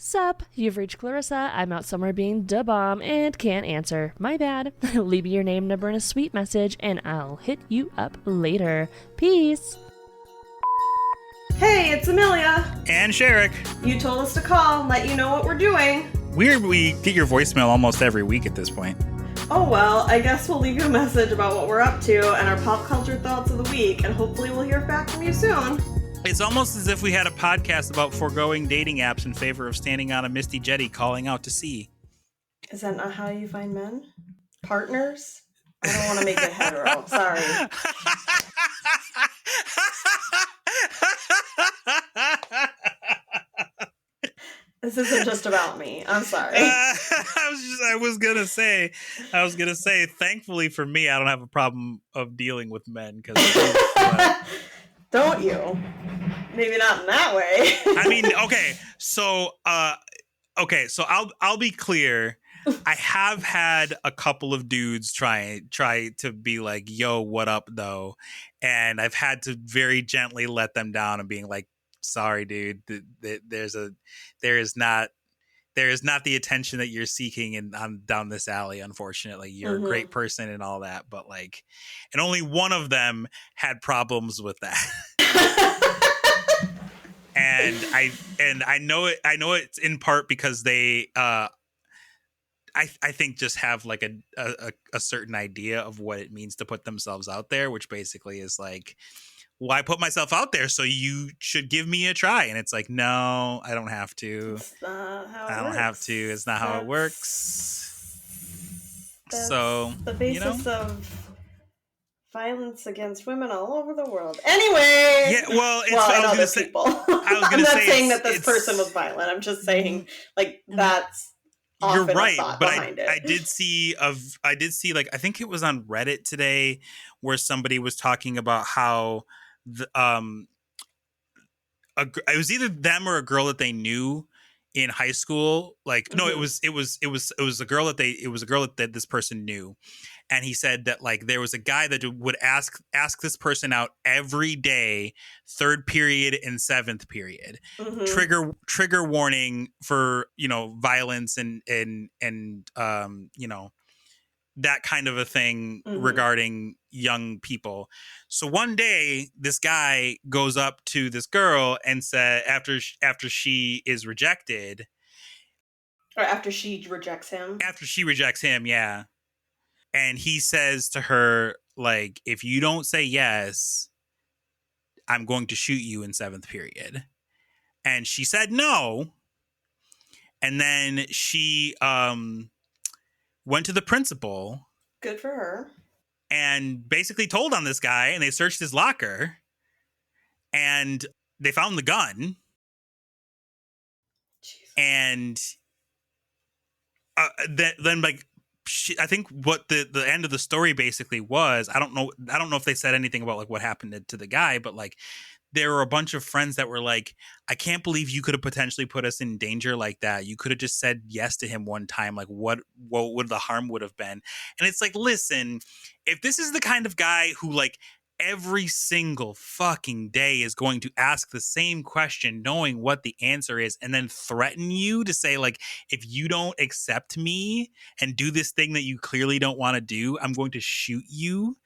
Sup, you've reached Clarissa. I'm out somewhere being da bomb and can't answer. My bad. Leave me your name, number, and a sweet message, and I'll hit you up later. Peace. Hey, it's Amelia. And Sherrick. You told us to call and let you know what we're doing. Weird, we get your voicemail almost every week at this point. Oh well, I guess we'll leave you a message about what we're up to and our pop culture thoughts of the week, and hopefully we'll hear back from you soon. It's almost as if we had a podcast about foregoing dating apps in favor of standing on a misty jetty calling out to sea. Is that not how you find men? Partners? I don't want to make it hetero. Sorry. This isn't just about me. I'm sorry. I was gonna say, thankfully for me, I don't have a problem of dealing with men because. Don't you? Maybe not in that way. I mean, okay, so I'll be clear. I have had a couple of dudes try to be like, "Yo, what up, though?" And I've had to very gently let them down and being like, "Sorry, dude. There is not the attention that you're seeking down this alley. Unfortunately, you're a great person and all that, but like, and only one of them had problems with that." And I know it's in part because they I think just have like a certain idea of what it means to put themselves out there, which basically is like, well, I put myself out there, so you should give me a try. And it's like, no, I don't have to. It's not how it I don't works. have to. It's not how it works. That's so the basis of violence against women all over the world. Anyway, yeah. Well, it's, and other people. I'm not saying that this person was violent. I'm just saying like that's. You're right, but I did see like I think it was on Reddit today where somebody was talking about how it was either them or a girl that they knew in high school. Like no, it was a girl that this person knew. And he said that like there was a guy that would ask this person out every day, third period and seventh period. Trigger warning for, violence and that kind of a thing regarding young people. So one day this guy goes up to this girl and said after she is rejected, or after she rejects him, yeah. And he says to her, like, if you don't say yes, I'm going to shoot you in seventh period. And she said no. And then she went to the principal. Good for her. And basically told on this guy. And they searched his locker. And they found the gun. Jesus. And then like, I think what the end of the story basically was, I don't know if they said anything about like what happened to the guy, but like there were a bunch of friends that were like, I can't believe you could have potentially put us in danger like that. You could have just said yes to him one time. Like what would the harm would have been? And it's like, listen, if this is the kind of guy who like every single fucking day is going to ask the same question, knowing what the answer is, and then threaten you to say, like, if you don't accept me and do this thing that you clearly don't want to do, I'm going to shoot you.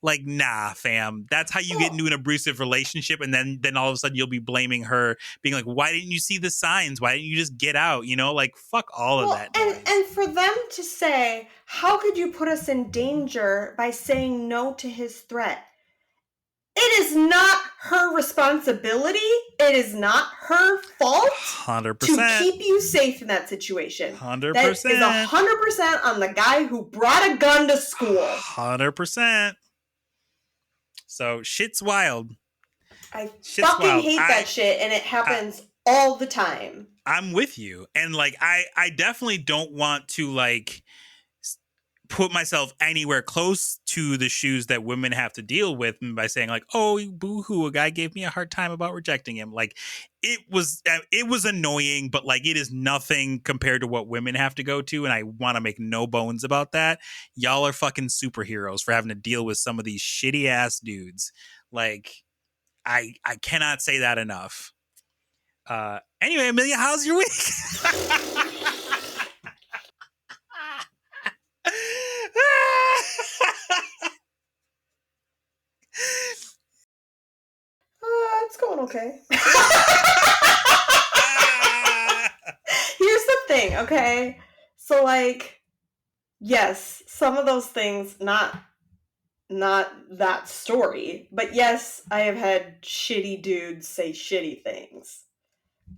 Like, nah, fam. That's how you get into an abusive relationship. And then all of a sudden you'll be blaming her, being like, why didn't you see the signs? Why didn't you just get out? Like, fuck all of that. And for them to say, how could you put us in danger by saying no to his threat? It is not her responsibility. It is not her fault 100%. to keep you safe in that situation. 100%. That is 100% on the guy who brought a gun to school. 100%. So shit's wild. I fucking hate that shit, and it happens all the time. I'm with you. And like, I definitely don't want to like put myself anywhere close to the shoes that women have to deal with by saying like, oh, boo-hoo, a guy gave me a hard time about rejecting him. Like it was annoying, but like it is nothing compared to what women have to go to. And I want to make no bones about that. Y'all are fucking superheroes for having to deal with some of these shitty ass dudes. Like I cannot say that enough. Anyway, Amelia, how's your week? It's going okay. Here's the thing, okay? So, like, yes, some of those things, not that story, but yes, I have had shitty dudes say shitty things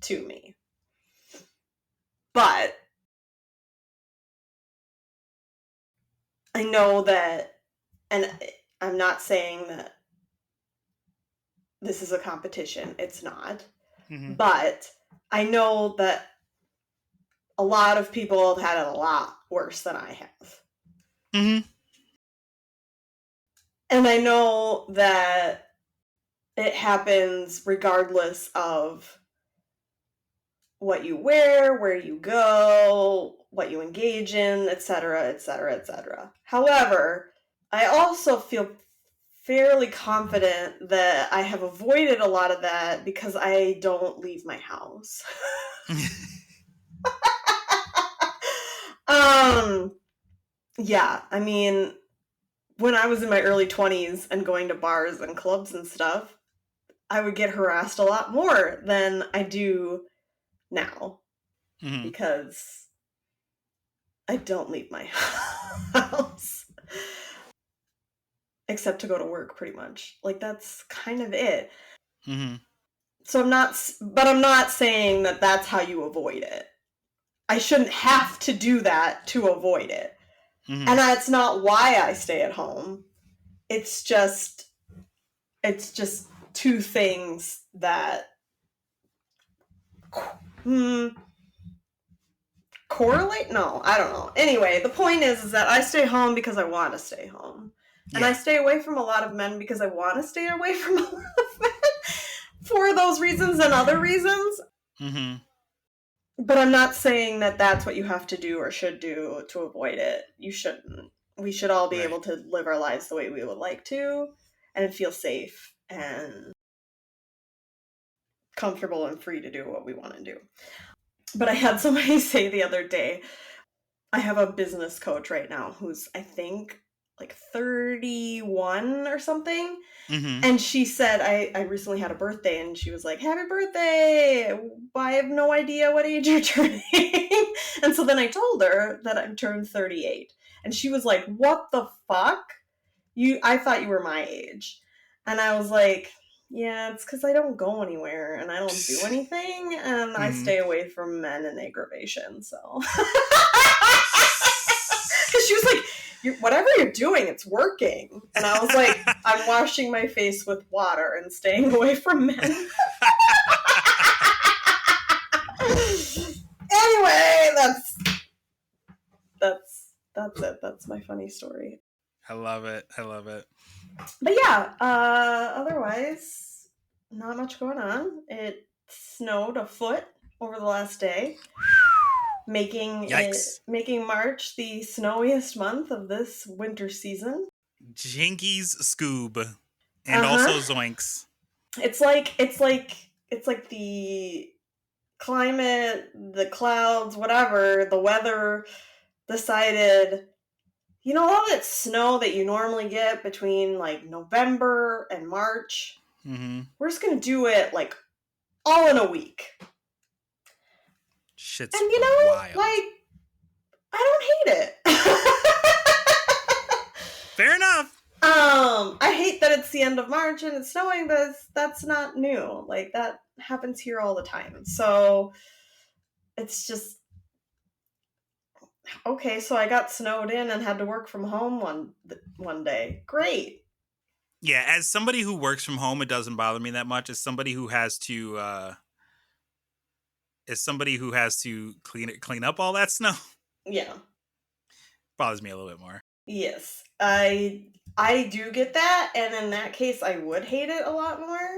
to me. But I know that, and I'm not saying that this is a competition, it's not. Mm-hmm. But I know that a lot of people have had it a lot worse than I have. Mm-hmm. And I know that it happens regardless of what you wear, where you go, what you engage in, etc., etc., etc. However, I also feel fairly confident that I have avoided a lot of that because I don't leave my house. Yeah, I mean, when I was in my early 20s and going to bars and clubs and stuff, I would get harassed a lot more than I do now. Mm-hmm. Because I don't leave my house. Except to go to work, pretty much. Like, that's kind of it. Mm-hmm. So I'm not saying that that's how you avoid it. I shouldn't have to do that to avoid it. Mm-hmm. And that's not why I stay at home. It's just two things that correlate? No, I don't know. Anyway, the point is that I stay home because I want to stay home. And I stay away from a lot of men because I want to stay away from a lot of men for those reasons and other reasons. Mm-hmm. But I'm not saying that that's what you have to do or should do to avoid it. You shouldn't. We should all be able to live our lives the way we would like to and feel safe and comfortable and free to do what we want to do. But I had somebody say the other day, I have a business coach right now who's, I think, like 31 or something. Mm-hmm. And she said, I recently had a birthday, and she was like, happy birthday! I have no idea what age you're turning. And so then I told her that I'm turned 38. And she was like, what the fuck? I thought you were my age. And I was like, yeah, it's because I don't go anywhere and I don't do anything, and I stay away from men and aggravation, so. Because she was like, whatever you're doing, it's working. And I was like, I'm washing my face with water and staying away from men. Anyway, that's it. That's my funny story. I love it. But yeah, otherwise, not much going on. It snowed a foot over the last day, making March the snowiest month of this winter season. Jinkies Scoob, and also Zoinks. It's like the climate, the clouds, whatever, the weather decided. You know, all that snow that you normally get between, like, November and March, we're just going to do it, like, all in a week. Shit's and, you know, wild. Like, I don't hate it. Fair enough. I hate that it's the end of March and it's snowing, but that's not new. Like, that happens here all the time. So, it's just... Okay, so I got snowed in and had to work from home one day. Great. Yeah, as somebody who works from home, it doesn't bother me that much. As somebody who has to clean up all that snow. Yeah. Bothers me a little bit more. Yes. I do get that, and in that case I would hate it a lot more.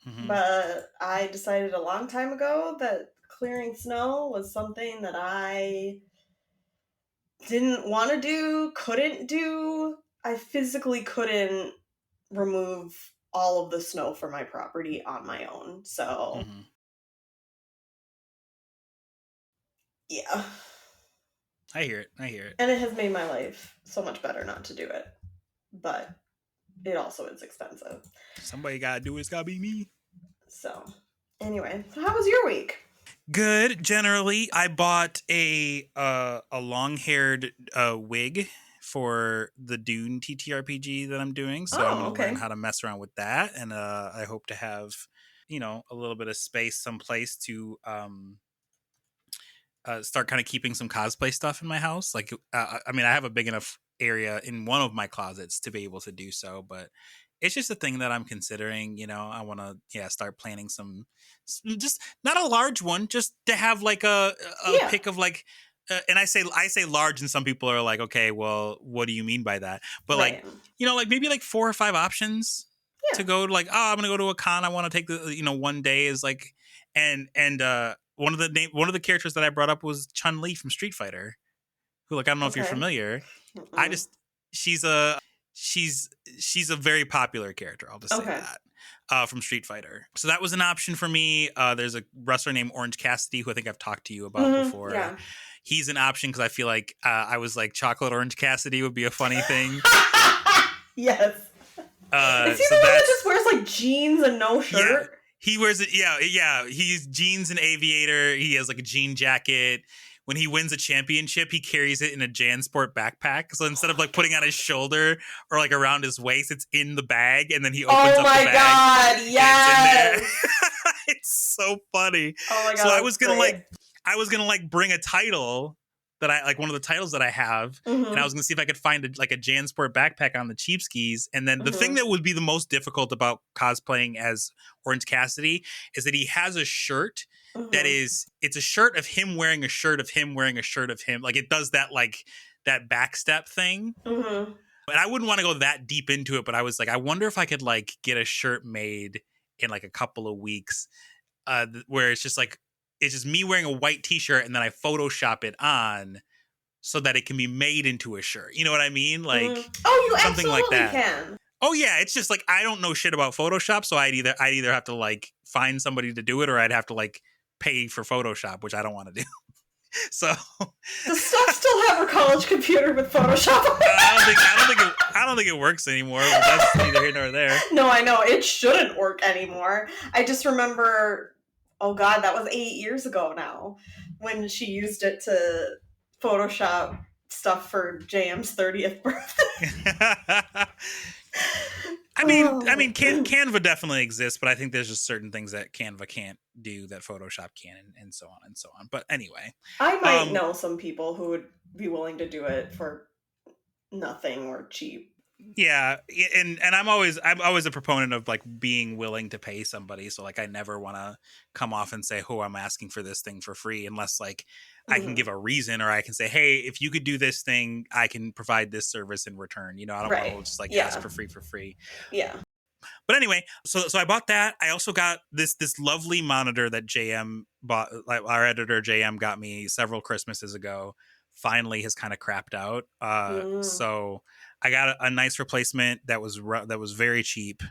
Mm-hmm. But I decided a long time ago that clearing snow was something that I didn't want to do, couldn't do. I physically couldn't remove all of the snow from my property on my own. So Yeah. I hear it. And it has made my life so much better not to do it. But it also is expensive. Somebody gotta do it. It's gotta be me. So, anyway, so how was your week? Good. Generally, I bought a long-haired wig for the Dune TTRPG that I'm doing, so I'm gonna learn how to mess around with that, and I hope to have, a little bit of space someplace to start kind of keeping some cosplay stuff in my house. Like, I mean, I have a big enough area in one of my closets to be able to do so, but it's just a thing that I'm considering. I want to, start planning just not a large one, just to have like a pick of like. And I say large, and some people are like, okay, well, what do you mean by that? But like, like maybe like 4 or 5 options to go to, like, oh, I'm gonna go to a con. I want to take the one day is like, and one of the characters that I brought up was Chun-Li from Street Fighter, who, like, I don't know if you're familiar. She's a very popular character. I'll just say that from Street Fighter. So that was an option for me. There's a wrestler named Orange Cassidy, who I think I've talked to you about before. Yeah. He's an option because I feel like I was like, Chocolate Orange Cassidy would be a funny thing. Yes. Is he the one that just wears like jeans and no shirt? Yeah. He wears it. Yeah. He's jeans and aviator. He has like a jean jacket. When he wins a championship, he carries it in a JanSport backpack. So instead of like putting on his shoulder or like around his waist, it's in the bag, and then he opens up the bag. Oh my god! Yes. It's so funny. Oh my god! So I was gonna bring a title that I like, one of the titles that I have, and I was gonna see if I could find a JanSport backpack on the cheap skis. And then the thing that would be the most difficult about cosplaying as Orange Cassidy is that he has a shirt that it's a shirt of him wearing a shirt of him wearing a shirt of him. Like, it does that, like, that backstep thing. And I wouldn't want to go that deep into it, but I was like, I wonder if I could like get a shirt made in like a couple of weeks, where it's just me wearing a white t-shirt, and then I Photoshop it on so that it can be made into a shirt. You know what I mean? Like, you something like that. Can. Oh yeah, it's just like, I don't know shit about Photoshop, so I'd either have to like find somebody to do it, or I'd have to like pay for Photoshop, which I don't want to do. So does Steph still have her college computer with Photoshop? I don't think it works anymore. But that's neither here nor there. No, I know it shouldn't work anymore. I just remember, oh god, that was 8 years ago now, when she used it to Photoshop stuff for JM's 30th birthday. I mean, Canva definitely exists, but I think there's just certain things that Canva can't do that Photoshop can, and so on and so on. But anyway, I might know some people who would be willing to do it for nothing or cheap. Yeah, and I'm always a proponent of like being willing to pay somebody. So like, I never want to come off and say, "Oh, I'm asking for this thing for free," unless like I can give a reason, or I can say, "Hey, if you could do this thing, I can provide this service in return." I don't want to just like ask for free. Yeah. But anyway, so I bought that. I also got this lovely monitor that JM bought. Like, our editor JM got me several Christmases ago. Finally has kind of crapped out. So I got a nice replacement that was very cheap,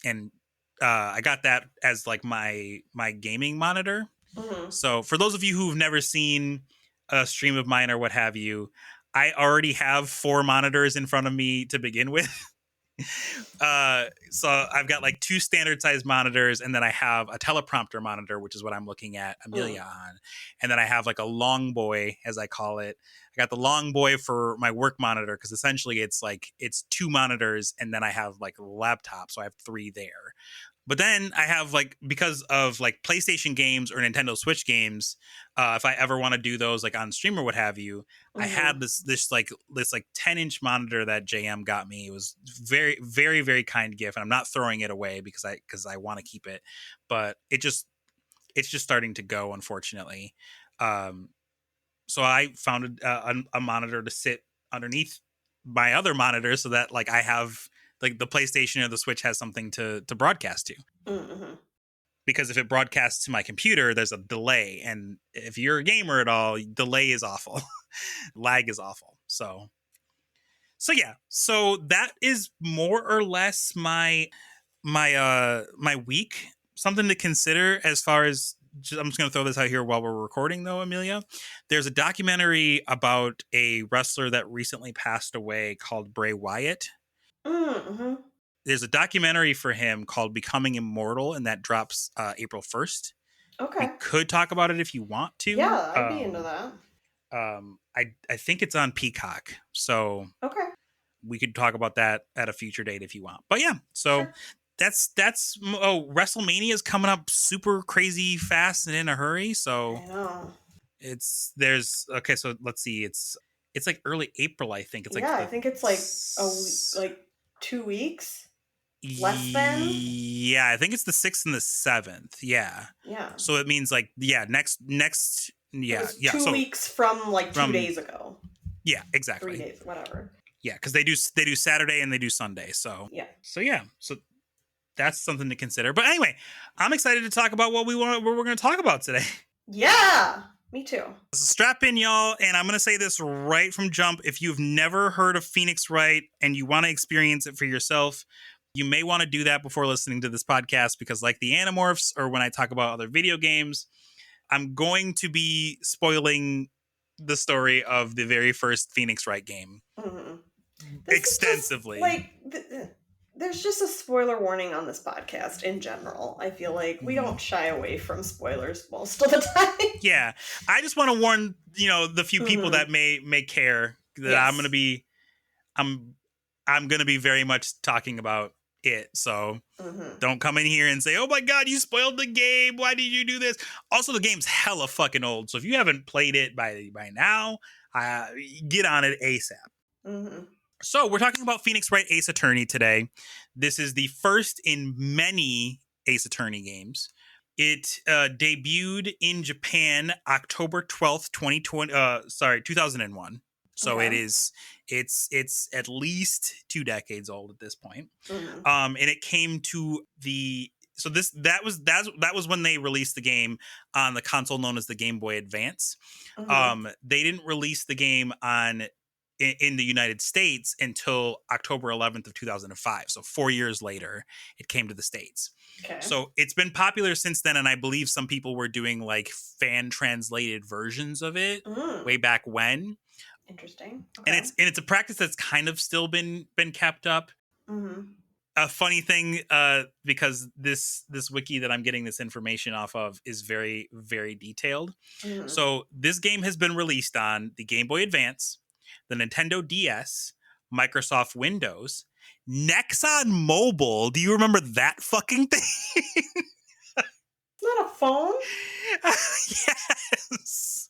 and I got that as like my gaming monitor. So for those of you who've never seen a stream of mine or what have you, I already have 4 monitors in front of me to begin with. So I've got like 2 standard size monitors, and then I have a teleprompter monitor, which is what I'm looking at Amelia on. And then I have like a long boy, as I call it. I got the long boy for my work monitor, because essentially it's 2 monitors, and then I have like a laptop, so I have 3 there. But then I have, like, because of like PlayStation games or Nintendo Switch games, if I ever want to do those like on stream or what have you, I had this 10-inch monitor that JM got me. It was very, very, very kind gift, and I'm not throwing it away because I want to keep it, but it's just starting to go, unfortunately. So I found a monitor to sit underneath my other monitor, so that like I have, like, the PlayStation or the Switch has something to broadcast to. Because if it broadcasts to my computer, there's a delay. And if you're a gamer at all, delay is awful. Lag is awful. So yeah. So that is more or less my week. Something to consider as far as I'm just going to throw this out here while we're recording, though, Amelia. There's a documentary about a wrestler that recently passed away called Bray Wyatt. Mm-hmm. There's a documentary for him called Becoming Immortal, and that drops April 1st. Okay. We could talk about it if you want to. Yeah, I'd be into that. I think it's on Peacock, so Okay. we could talk about that at a future date if you want. But yeah, so Sure. that's WrestleMania is coming up super crazy fast and in a hurry. So I know. so let's see, it's like early April, I think. It's like I think it's like 2 weeks. Less than? Yeah, I think it's the 6th and the 7th. Yeah. Yeah. So it means like next It was yeah. 2 So weeks from 2 days ago. yeah, exactly. 3 days, whatever. Yeah, because they do Saturday and they do Sunday. So yeah. So that's something to consider. But anyway, I'm excited to talk about what we're going to talk about today. Yeah, me too. So strap in, y'all, and I'm going to say this right from jump. If you've never heard of Phoenix Wright and you want to experience it for yourself, you may want to do that before listening to this podcast, because like the Animorphs or when I talk about other video games, I'm going to be spoiling the story of the very first Phoenix Wright game. Mm-hmm. Extensively. There's just a spoiler warning on this podcast in general. I feel like we don't shy away from spoilers most of the time. Yeah. I just want to warn, the few people that may care that yes. I'm going to be very much talking about it. So don't come in here and say, oh my God, you spoiled the game. Why did you do this? Also, the game's hella fucking old. So if you haven't played it by now, get on it ASAP. Mm-hmm. So we're talking about Phoenix Wright Ace Attorney today. This is the first in many Ace Attorney games. It debuted in Japan October 12th, 2001. So okay. It's at least 2 decades old at this point. Mm-hmm. And it came to that was when they released the game on the console known as the Game Boy Advance. Mm-hmm. They didn't release the game in the United States until October 11th of 2005. So 4 years later, it came to the States. Okay. So it's been popular since then. And I believe some people were doing like fan translated versions of it way back when. Interesting. Okay. And it's a practice that's kind of still been kept up. Mm-hmm. A funny thing, because this wiki that I'm getting this information off of is very, very detailed. Mm-hmm. So this game has been released on the Game Boy Advance, the Nintendo DS, Microsoft Windows, Nexon Mobile. Do you remember that fucking thing? It's not a phone? Yes.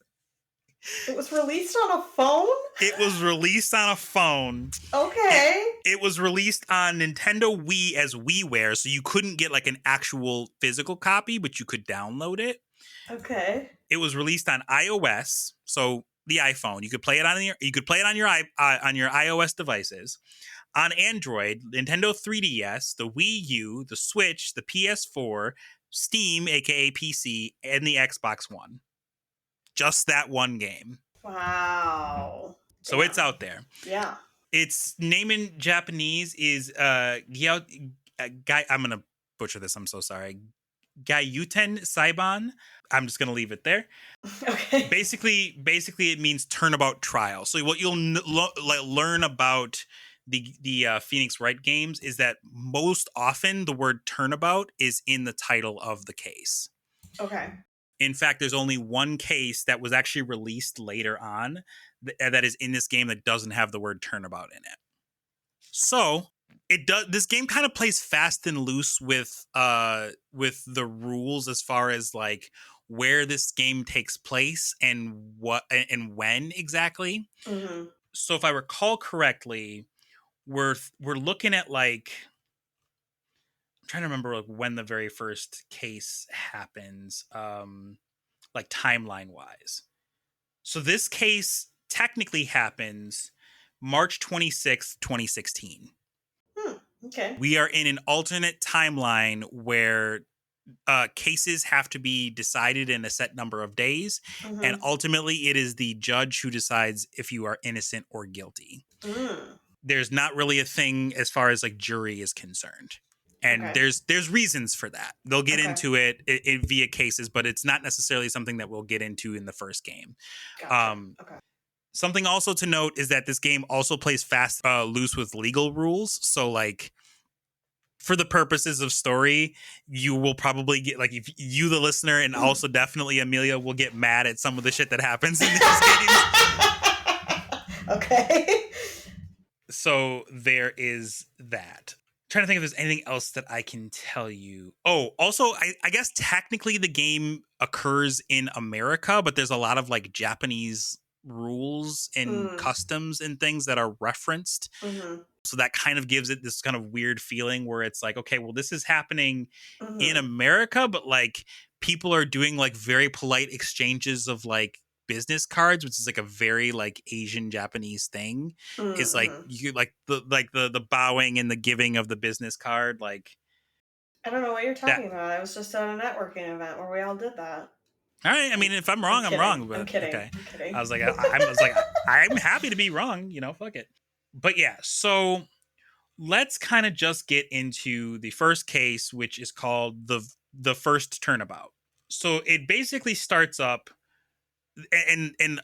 It was released on a phone? It was released on a phone. Okay. It was released on Nintendo Wii as WiiWare, so you couldn't get like an actual physical copy, but you could download it. Okay. It was released on iOS, so the iPhone. You could play it on your iOS devices. On Android, Nintendo 3DS, the Wii U, the Switch, the PS4, Steam, aka PC, and the Xbox One. Just that one game. Wow. So it's out there. Yeah. Its name in Japanese is I'm gonna butcher this. I'm so sorry. Gyuten Saiban. I'm just gonna leave it there. Okay. Basically, it means turnabout trial. So what you'll learn about the Phoenix Wright games is that most often the word turnabout is in the title of the case. Okay. In fact, there's only one case that was actually released later on that is in this game that doesn't have the word turnabout in it. So this game kind of plays fast and loose with the rules as far as like where this game takes place and what and when exactly. Mm-hmm. So if I recall correctly, we're looking at like, I'm trying to remember like when the very first case happens, like timeline wise. So this case technically happens March 26th, 2016. Okay. We are in an alternate timeline where cases have to be decided in a set number of days. Mm-hmm. And ultimately it is the judge who decides if you are innocent or guilty. There's not really a thing as far as like jury is concerned. And Okay. there's reasons for that. They'll get Okay. into it via cases, but it's not necessarily something that we'll get into in the first game. Gotcha. Okay. Something also to note is that this game also plays fast, loose with legal rules. So like, for the purposes of story, you will probably get, like, if you, the listener, and also definitely Amelia, will get mad at some of the shit that happens in these games. Okay. So there is that. Trying to think if there's anything else that I can tell you. Oh, also, I guess technically the game occurs in America, but there's a lot of like Japanese rules and customs and things that are referenced. Mm-hmm. So that kind of gives it this kind of weird feeling where it's like, okay, well, this is happening Mm-hmm. in America, but like people are doing like very polite exchanges of like business cards, which is like a very like Asian Japanese thing. Mm-hmm. Is like you like the bowing and the giving of the business card. Like, I don't know what you're talking about. I was just at a networking event where we all did that. all right, I mean, if I'm wrong, I'm wrong. But I'm kidding. okay, I'm kidding. I was like, I'm happy to be wrong. You know, fuck it. But yeah, so let's kind of just get into the first case, which is called the first turnabout. So it basically starts up, and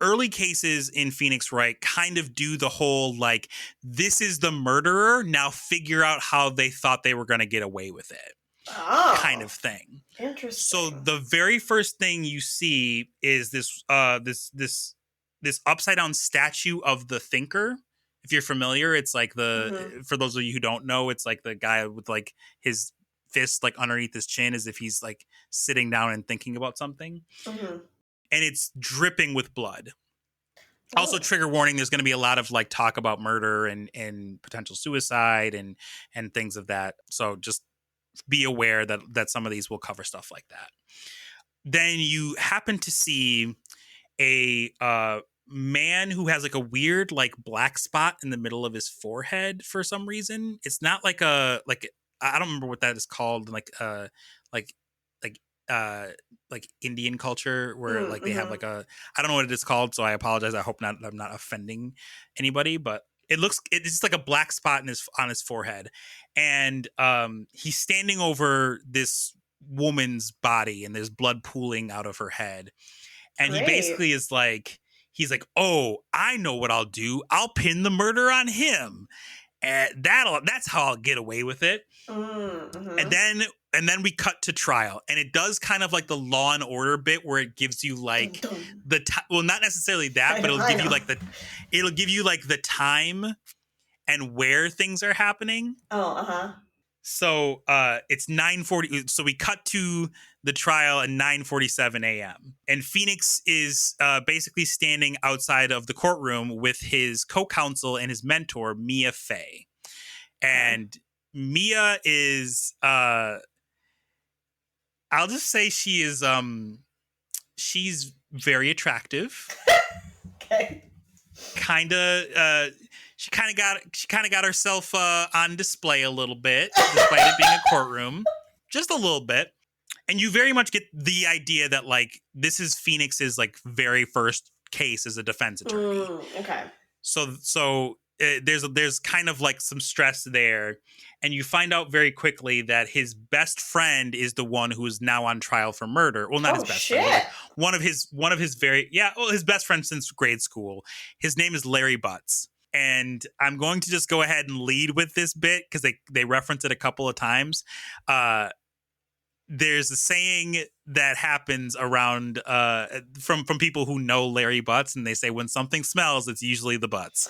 early cases in Phoenix Wright kind of do the whole like, this is the murderer, now figure out how they thought they were going to get away with it. Oh, kind of thing. Interesting. So the very first thing you see is this upside down statue of the thinker. If you're familiar, it's like for those of you who don't know, it's like the guy with like his fist like underneath his chin as if he's like sitting down and thinking about something. Mm-hmm. And it's dripping with blood. Also, trigger warning, there's going to be a lot of like talk about murder and potential suicide and things of that. So just be aware that some of these will cover stuff like that. Then you happen to see a man who has like a weird like black spot in the middle of his forehead for some reason. It's not like I don't remember what that is called, like Indian culture where like they have like I don't know what it is called, so I apologize. I hope I'm not offending anybody, but it's just like a black spot on his forehead, and he's standing over this woman's body, and there's blood pooling out of her head, and he basically is like, he's like, oh, I know what I'll do. I'll pin the murder on him, and that's how I'll get away with it. And then we cut to trial, and it does kind of like the Law and Order bit where it gives you like well, not necessarily that, but it'll give you like the time and where things are happening. So it's 9:40. So we cut to the trial at 9:47 a.m. And Phoenix is basically standing outside of the courtroom with his co-counsel and his mentor, Mia Fey. And Mia is I'll just say she is she's very attractive. Okay. She kind of got herself on display a little bit, despite it being a courtroom, just a little bit. And you very much get the idea that like this is Phoenix's like very first case as a defense attorney. Okay. So there's kind of like some stress there, and you find out very quickly that his best friend is the one who is now on trial for murder. Well, not his best friend, like one of his his best friend since grade school. His name is Larry Butts. And I'm going to just go ahead and lead with this bit because they reference it a couple of times. There's a saying that happens around from people who know Larry Butts, and they say when something smells, it's usually the butts.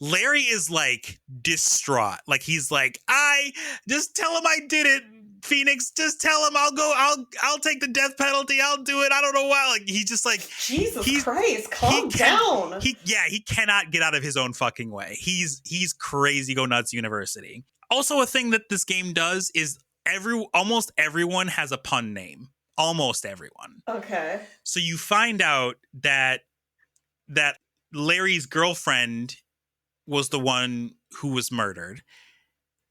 Larry is like distraught. Like he's like, I just tell him I did it. Phoenix, just tell him I'll take the death penalty. I'll do it. I don't know why. Like he's just like, Jesus Christ, calm down. He cannot get out of his own fucking way. He's crazy go nuts university. Also, a thing that this game does is almost everyone has a pun name. Almost everyone. Okay. So you find out that Larry's girlfriend was the one who was murdered,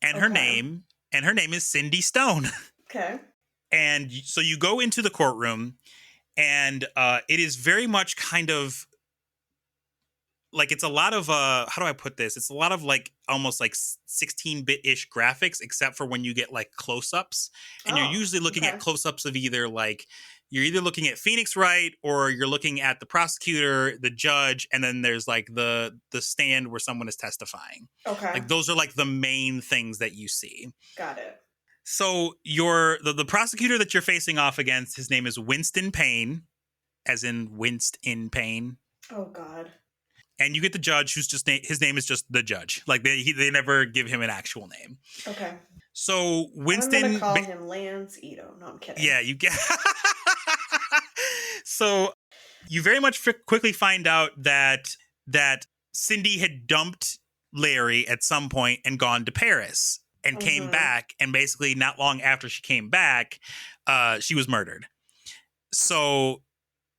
and her name is Cindy Stone. Okay. And so you go into the courtroom, and it is very much kind of like it's a lot of how do I put this? It's a lot of like almost like 16-bit-ish graphics, except for when you get like close-ups, and you're usually looking at close-ups of either like you're either looking at Phoenix Wright or you're looking at the prosecutor, the judge, and then there's like the stand where someone is testifying. Okay. Like those are like the main things that you see. Got it. So the prosecutor that you're facing off against, his name is Winston Payne, as in winced in pain. Oh God. And you get the judge, who's just his name is just the judge. Like they never give him an actual name. Okay. So Winston, I'm gonna call him Lance Ito. No, I'm kidding. Yeah, you get. So you very much quickly find out that Cindy had dumped Larry at some point and gone to Paris and came back, and basically not long after she came back, she was murdered. So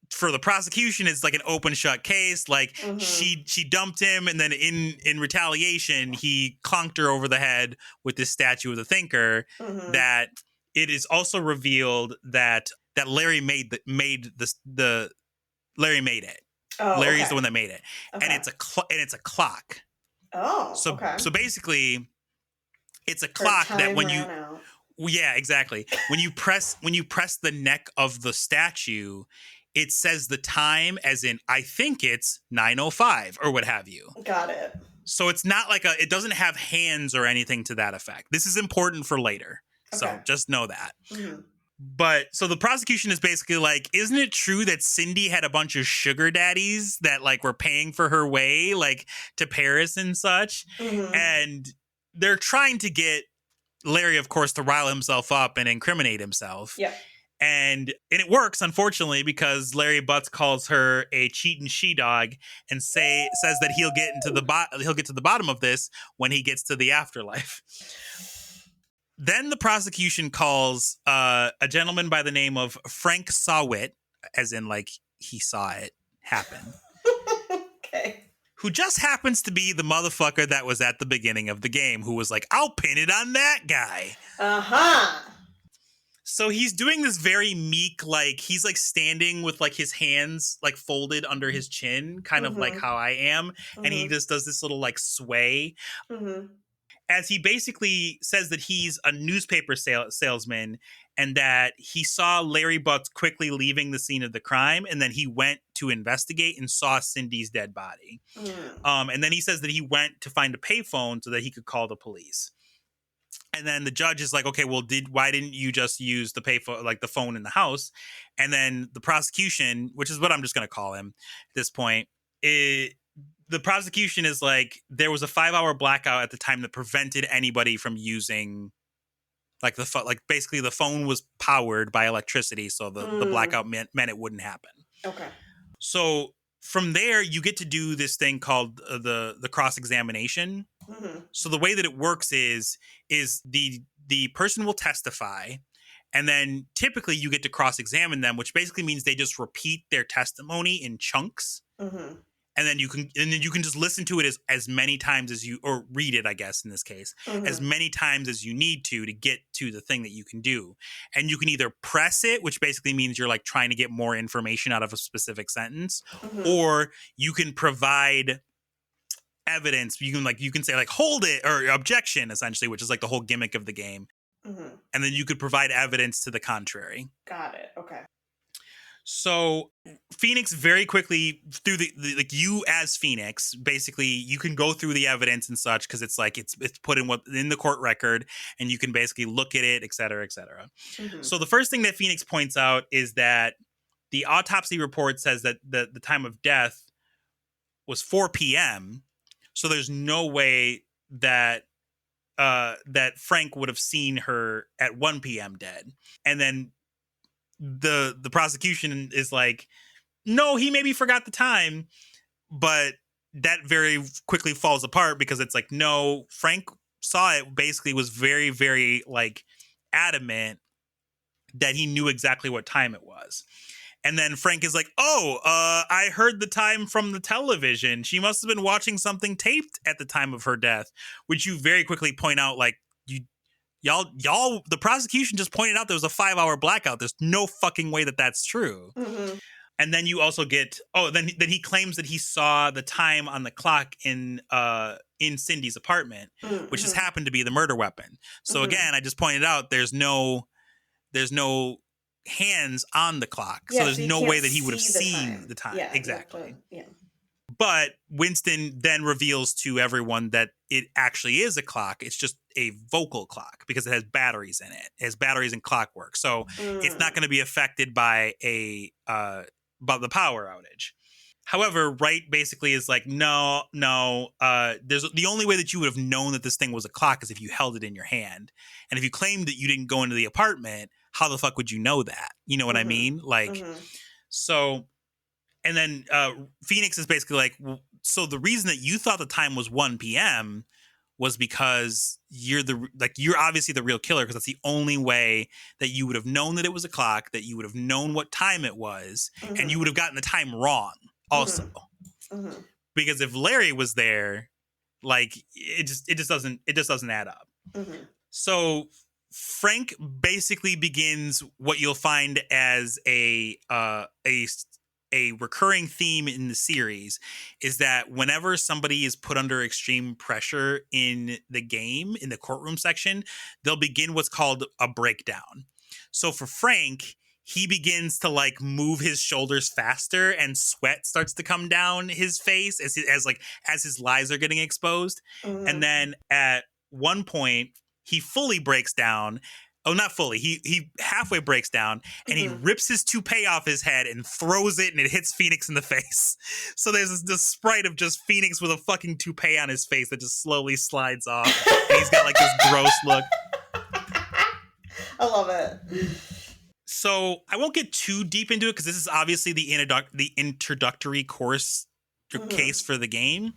for the prosecution, it's like an open shut case. Like she dumped him, and then in retaliation, he conked her over the head with this statue of the thinker. That it is also revealed that Larry made Larry made it. Oh, Larry's the one that made it, and it's a clock. Oh, so basically, it's a clock that when you yeah, exactly. When you press the neck of the statue, it says the time as in, I think it's 9:05 or what have you. Got it. So it's not like it doesn't have hands or anything to that effect. This is important for later. Okay. So just know that. But so the prosecution is basically like, isn't it true that Cindy had a bunch of sugar daddies that like were paying for her way like to Paris and such? And they're trying to get Larry, of course, to rile himself up and incriminate himself. Yeah. And it works, unfortunately, because Larry Butts calls her a cheating she-dog and says that he'll get to the bottom of this when he gets to the afterlife. Then the prosecution calls a gentleman by the name of Frank Sawit, as in like he saw it happen. Okay. Who just happens to be the motherfucker that was at the beginning of the game, who was like, I'll pin it on that guy. So he's doing this very meek, like he's like standing with like his hands like folded under his chin, kind of like how I am. And he just does this little like sway. As he basically says that he's a newspaper salesman and that he saw Larry Butts quickly leaving the scene of the crime, and then he went to investigate and saw Cindy's dead body. And then he says that he went to find a payphone so that he could call the police. And then the judge is like, okay, well, why didn't you just use the payphone, like the phone in the house? And then the prosecution, which is what I'm just going to call him at this point, the prosecution is like, there was a 5-hour blackout at the time that prevented anybody from using like basically the phone was powered by electricity. So the blackout meant it wouldn't happen. Okay. So from there, you get to do this thing called the cross-examination. So the way that it works is the person will testify, and then typically you get to cross-examine them, which basically means they just repeat their testimony in chunks. And then you can just listen to it as many times as or read it, I guess, in this case, as many times as you need to get to the thing that you can do. And you can either press it, which basically means you're like trying to get more information out of a specific sentence, or you can provide evidence. You can say like, hold it, or objection, essentially, which is like the whole gimmick of the game. And then you could provide evidence to the contrary. Got it. Okay. So Phoenix very quickly through the like, you as Phoenix, basically you can go through the evidence and such, because it's like it's put in the court record, and you can basically look at it, et cetera, et cetera. So the first thing that Phoenix points out is that the autopsy report says that the time of death was 4 p.m. So there's no way that that Frank would have seen her at 1 p.m. dead. And then the prosecution is like, no, he maybe forgot the time, but that very quickly falls apart, because it's like, no, Frank saw it, basically was very, very like adamant that he knew exactly what time it was. And then Frank is like, I heard the time from the television. She must have been watching something taped at the time of her death, which you very quickly point out, like, Y'all, the prosecution just pointed out there was a 5-hour blackout. There's no fucking way that that's true. And then you also get then he claims that he saw the time on the clock in Cindy's apartment, which just happened to be the murder weapon. So again, I just pointed out there's no hands on the clock, so there's no way that he would have seen the time. Exactly. But Winston then reveals to everyone that it actually is a clock. It's just a vocal clock because it has batteries in it. It has batteries and clockwork. So it's not going to be affected by the power outage. However, Wright basically is like, no. There's the only way that you would have known that this thing was a clock is if you held it in your hand. And if you claimed that you didn't go into the apartment, how the fuck would you know that? You know what I mean? Like, so... And then Phoenix is basically like, so the reason that you thought the time was 1 p.m. was because you're obviously the real killer, because that's the only way that you would have known that it was a clock, that you would have known what time it was, and you would have gotten the time wrong also. Because if Larry was there, like it just doesn't add up. So Frank basically begins what you'll find as a recurring theme in the series is that whenever somebody is put under extreme pressure in the game, in the courtroom section, they'll begin what's called a breakdown. So for Frank, he begins to like move his shoulders faster and sweat starts to come down his face as his lies are getting exposed. And then at one point he fully breaks down. Oh, not fully. He halfway breaks down and he rips his toupee off his head and throws it, and it hits Phoenix in the face. So there's this sprite of just Phoenix with a fucking toupee on his face that just slowly slides off. And he's got like this gross look. I love it. So I won't get too deep into it because this is obviously the introductory course case for the game.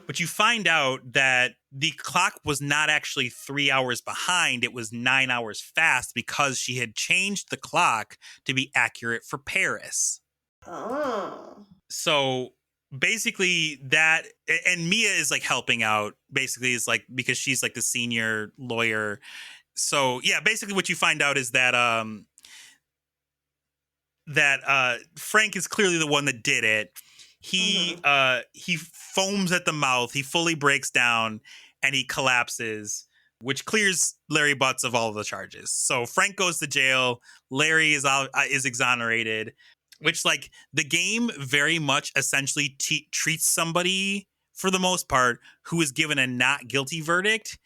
But you find out that the clock was not actually 3 hours behind. It was 9 hours fast because she had changed the clock to be accurate for Paris. So basically that, and Mia is like helping out, basically is like, because she's like the senior lawyer. So yeah, basically what you find out is that Frank is clearly the one that did it. He foams at the mouth, he fully breaks down, and he collapses, which clears Larry Butts of all of the charges. So Frank goes to jail, Larry is exonerated, which like the game very much essentially treats somebody, for the most part, who is given a not guilty verdict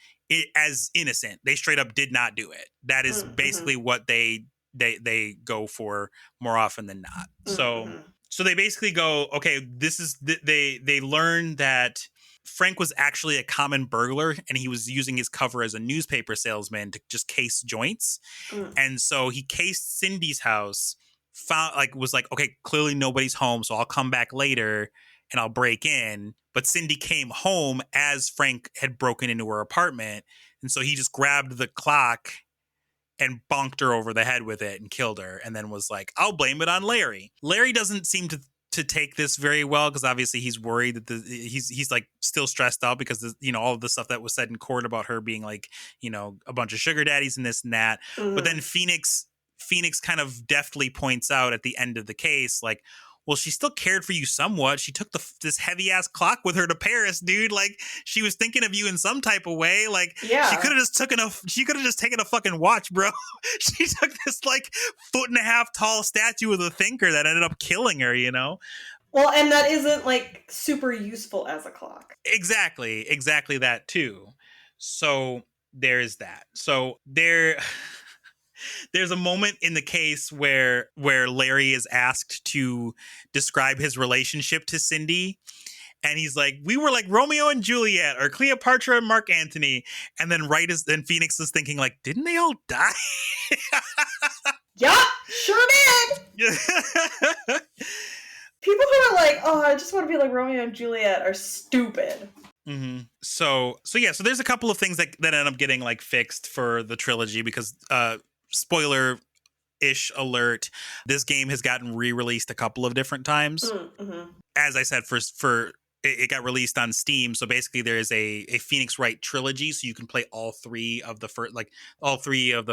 as innocent. They straight up did not do it. That is basically what they go for more often than not. So they basically go, okay, this is they learn that Frank was actually a common burglar and he was using his cover as a newspaper salesman to just case joints. And so he cased Cindy's house, was like, okay, clearly nobody's home, so I'll come back later and I'll break in. But Cindy came home as Frank had broken into her apartment. And so he just grabbed the clock and bonked her over the head with it and killed her, and then was like, I'll blame it on Larry. Larry doesn't seem to take this very well because obviously he's worried that he's like still stressed out because all of the stuff that was said in court about her being like, a bunch of sugar daddies and this and that. But then Phoenix kind of deftly points out at the end of the case, like, well, she still cared for you somewhat. She took this heavy ass clock with her to Paris, dude. Like, she was thinking of you in some type of way. Like, yeah. She could have just taken a fucking watch, bro. She took this like 1.5 foot tall statue of the thinker that ended up killing her. Well, and that isn't like super useful as a clock. Exactly that too. So there's that. So there's a moment in the case where Larry is asked to describe his relationship to Cindy. And he's like, we were like Romeo and Juliet or Cleopatra and Mark Antony. And then Phoenix is thinking like, didn't they all die? Yup, sure did. People who are like, oh, I just want to be like Romeo and Juliet are stupid. So there's a couple of things that end up getting like fixed for the trilogy because spoiler-ish alert, this game has gotten re-released a couple of different times. As I said, for it got released on Steam. So basically there is a Phoenix Wright trilogy. So you can play all three of the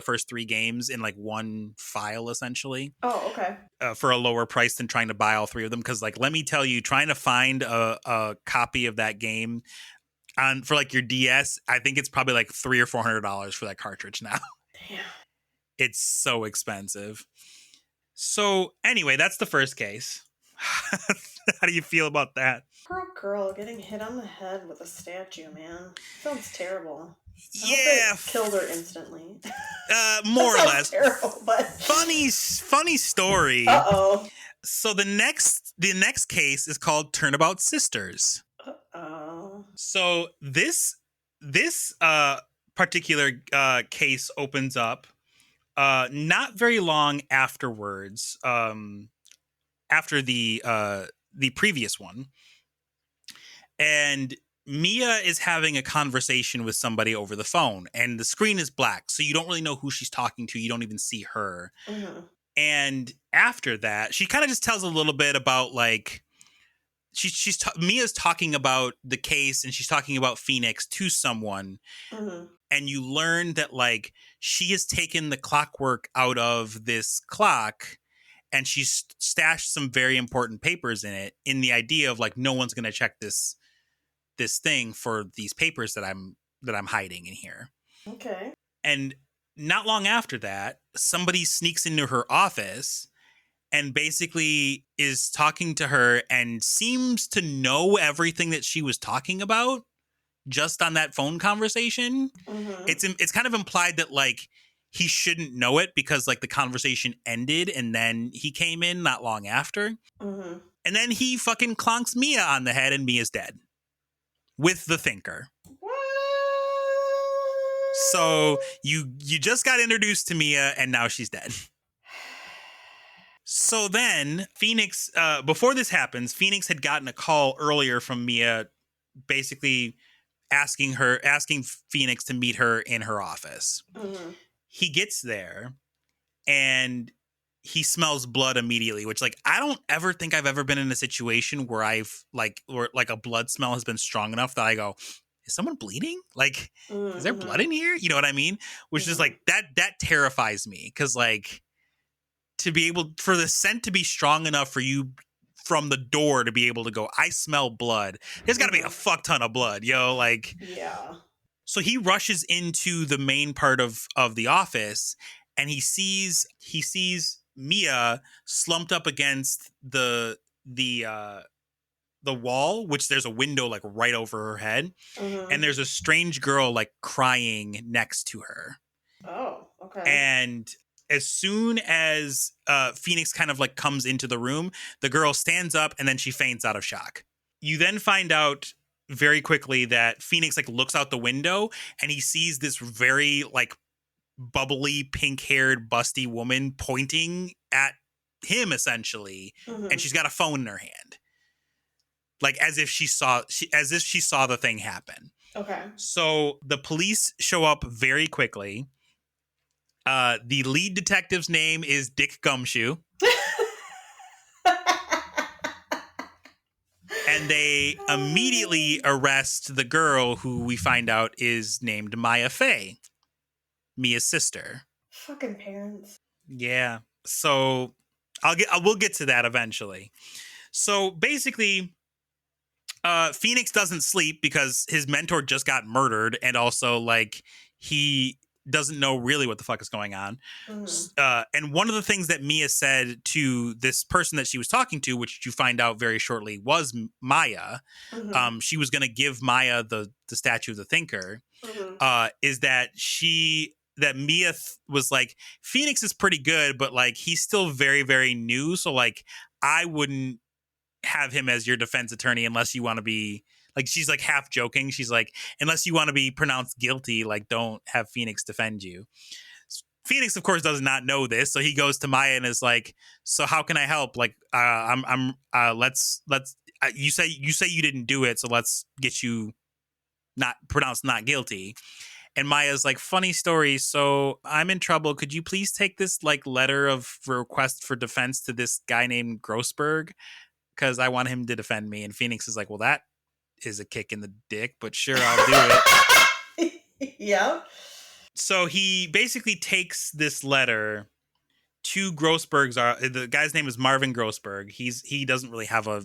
first three games in like one file, essentially. Oh, okay. For a lower price than trying to buy all three of them. Because like, let me tell you, trying to find a copy of that game for like your DS, I think it's probably like $300 or $400 for that cartridge now. Damn. It's so expensive. So anyway, that's the first case. How do you feel about that? Poor girl getting hit on the head with a statue, man. Sounds terrible. I Yeah, hope it killed her instantly. more or less. Terrible, but Funny story. Uh-oh. So the next case is called Turnabout Sisters. Uh-oh. So this particular case opens up not very long afterwards, after the previous one, and Mia is having a conversation with somebody over the phone, and the screen is black, so you don't really know who she's talking to. You don't even see her. Mm-hmm. And after that, she kind of just tells a little bit about like Mia's talking about the case, and she's talking about Phoenix to someone. Mm-hmm. And you learn that like she has taken the clockwork out of this clock, and she's stashed some very important papers in it, in the idea of like no one's going to check this thing for these papers that I'm hiding in here. Okay. And not long after that, somebody sneaks into her office and basically is talking to her and seems to know everything that she was talking about just on that phone conversation. Mm-hmm. It's kind of implied that like he shouldn't know it because like the conversation ended and then he came in not long after. Mm-hmm. And then he fucking clonks Mia on the head, and Mia's dead with the thinker. What? So you just got introduced to Mia, and now she's dead. So then Phoenix, before this happens, Phoenix had gotten a call earlier from Mia, basically asking Phoenix to meet her in her office. Mm-hmm. He gets there and he smells blood immediately, which like I don't ever think I've ever been in a situation where where a blood smell has been strong enough that I go, is someone bleeding? Like, Mm-hmm. is there blood in here? You know what I mean? Which is like that terrifies me, because like to be able for the scent to be strong enough for you from the door to be able to go, I smell blood. There's got to be a fuck ton of blood, yo. Like, yeah. So he rushes into the main part of the office, and he sees Mia slumped up against the wall, which there's a window like right over her head, Mm-hmm. and there's a strange girl like crying next to her. Oh, okay. And as soon as Phoenix kind of like comes into the room, the girl stands up and then she faints out of shock. You then find out very quickly that Phoenix like looks out the window and he sees this very like bubbly pink-haired busty woman pointing at him essentially, Mm-hmm. and she's got a phone in her hand, like as if she saw the thing happen. Okay. So the police show up very quickly. The lead detective's name is Dick Gumshoe. And they immediately arrest the girl who we find out is named Maya Fey, Mia's sister. Fucking parents. Yeah. So we'll get to that eventually. So basically, Phoenix doesn't sleep because his mentor just got murdered, and also like he doesn't know really what the fuck is going on. Mm-hmm. And one of the things that Mia said to this person that she was talking to, which you find out very shortly was Maya, Mm-hmm. she was going to give Maya the statue of the thinker, Mm-hmm. is that Mia was like, Phoenix is pretty good, but like he's still very, very new. So like I wouldn't have him as your defense attorney unless you want to be like, she's like half joking. She's like, unless you want to be pronounced guilty, like don't have Phoenix defend you. Phoenix, of course, does not know this. So he goes to Maya and is like, so how can I help? Like, you say you didn't do it. So let's get you not pronounced not guilty. And Maya's like, funny story. So I'm in trouble. Could you please take this like letter of request for defense to this guy named Grossberg? Because I want him to defend me. And Phoenix is like, well, that is a kick in the dick, but sure, I'll do it. Yeah. So he basically takes this letter to Grossberg's. The guy's name is Marvin Grossberg. He doesn't really have a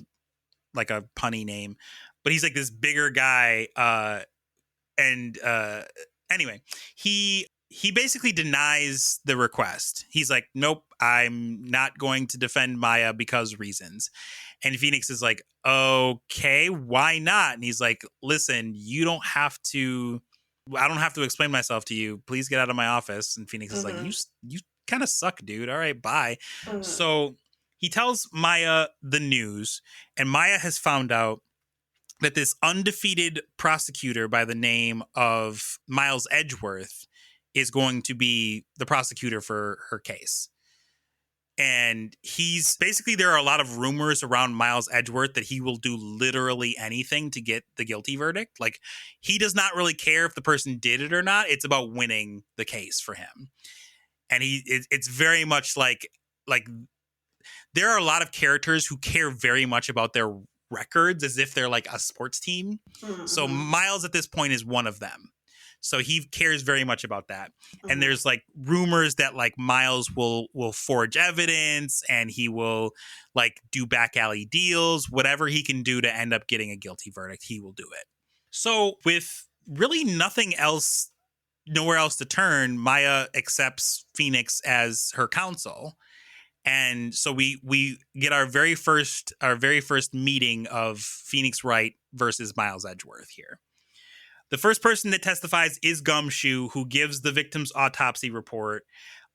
punny name, but he's like this bigger guy. Anyway, he basically denies the request. He's like, nope, I'm not going to defend Maya because reasons. And Phoenix is like, okay, why not? And he's like, listen, I don't have to explain myself to you. Please get out of my office. And Phoenix is like, you kind of suck, dude. All right, bye. So he tells Maya the news, and Maya has found out that this undefeated prosecutor by the name of Miles Edgeworth is going to be the prosecutor for her case. And there are a lot of rumors around Miles Edgeworth that he will do literally anything to get the guilty verdict. Like, he does not really care if the person did it or not. It's about winning the case for him. And it's very much like there are a lot of characters who care very much about their records as if they're like a sports team. So Miles at this point is one of them. So he cares very much about that. And there's like rumors that like Miles will forge evidence and he will like do back alley deals, whatever he can do to end up getting a guilty verdict, he will do it. So with really nowhere else to turn, Maya accepts Phoenix as her counsel. And so we get our very first meeting of Phoenix Wright versus Miles Edgeworth here. The first person that testifies is Gumshoe, who gives the victim's autopsy report.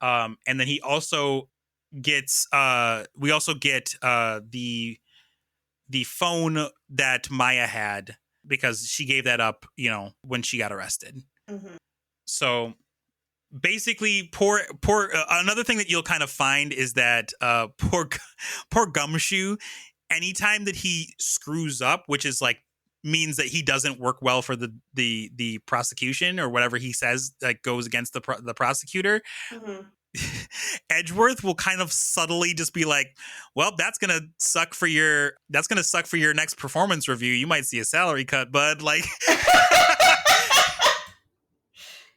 And then he also gets we also get the phone that Maya had, because she gave that up, when she got arrested. So basically, poor another thing that you'll kind of find is that poor Gumshoe, anytime that he screws up, which is like means that he doesn't work well for the prosecution, or whatever he says that goes against the prosecutor, Edgeworth will kind of subtly just be like, well, that's gonna suck for your next performance review. You might see a salary cut, bud. Like,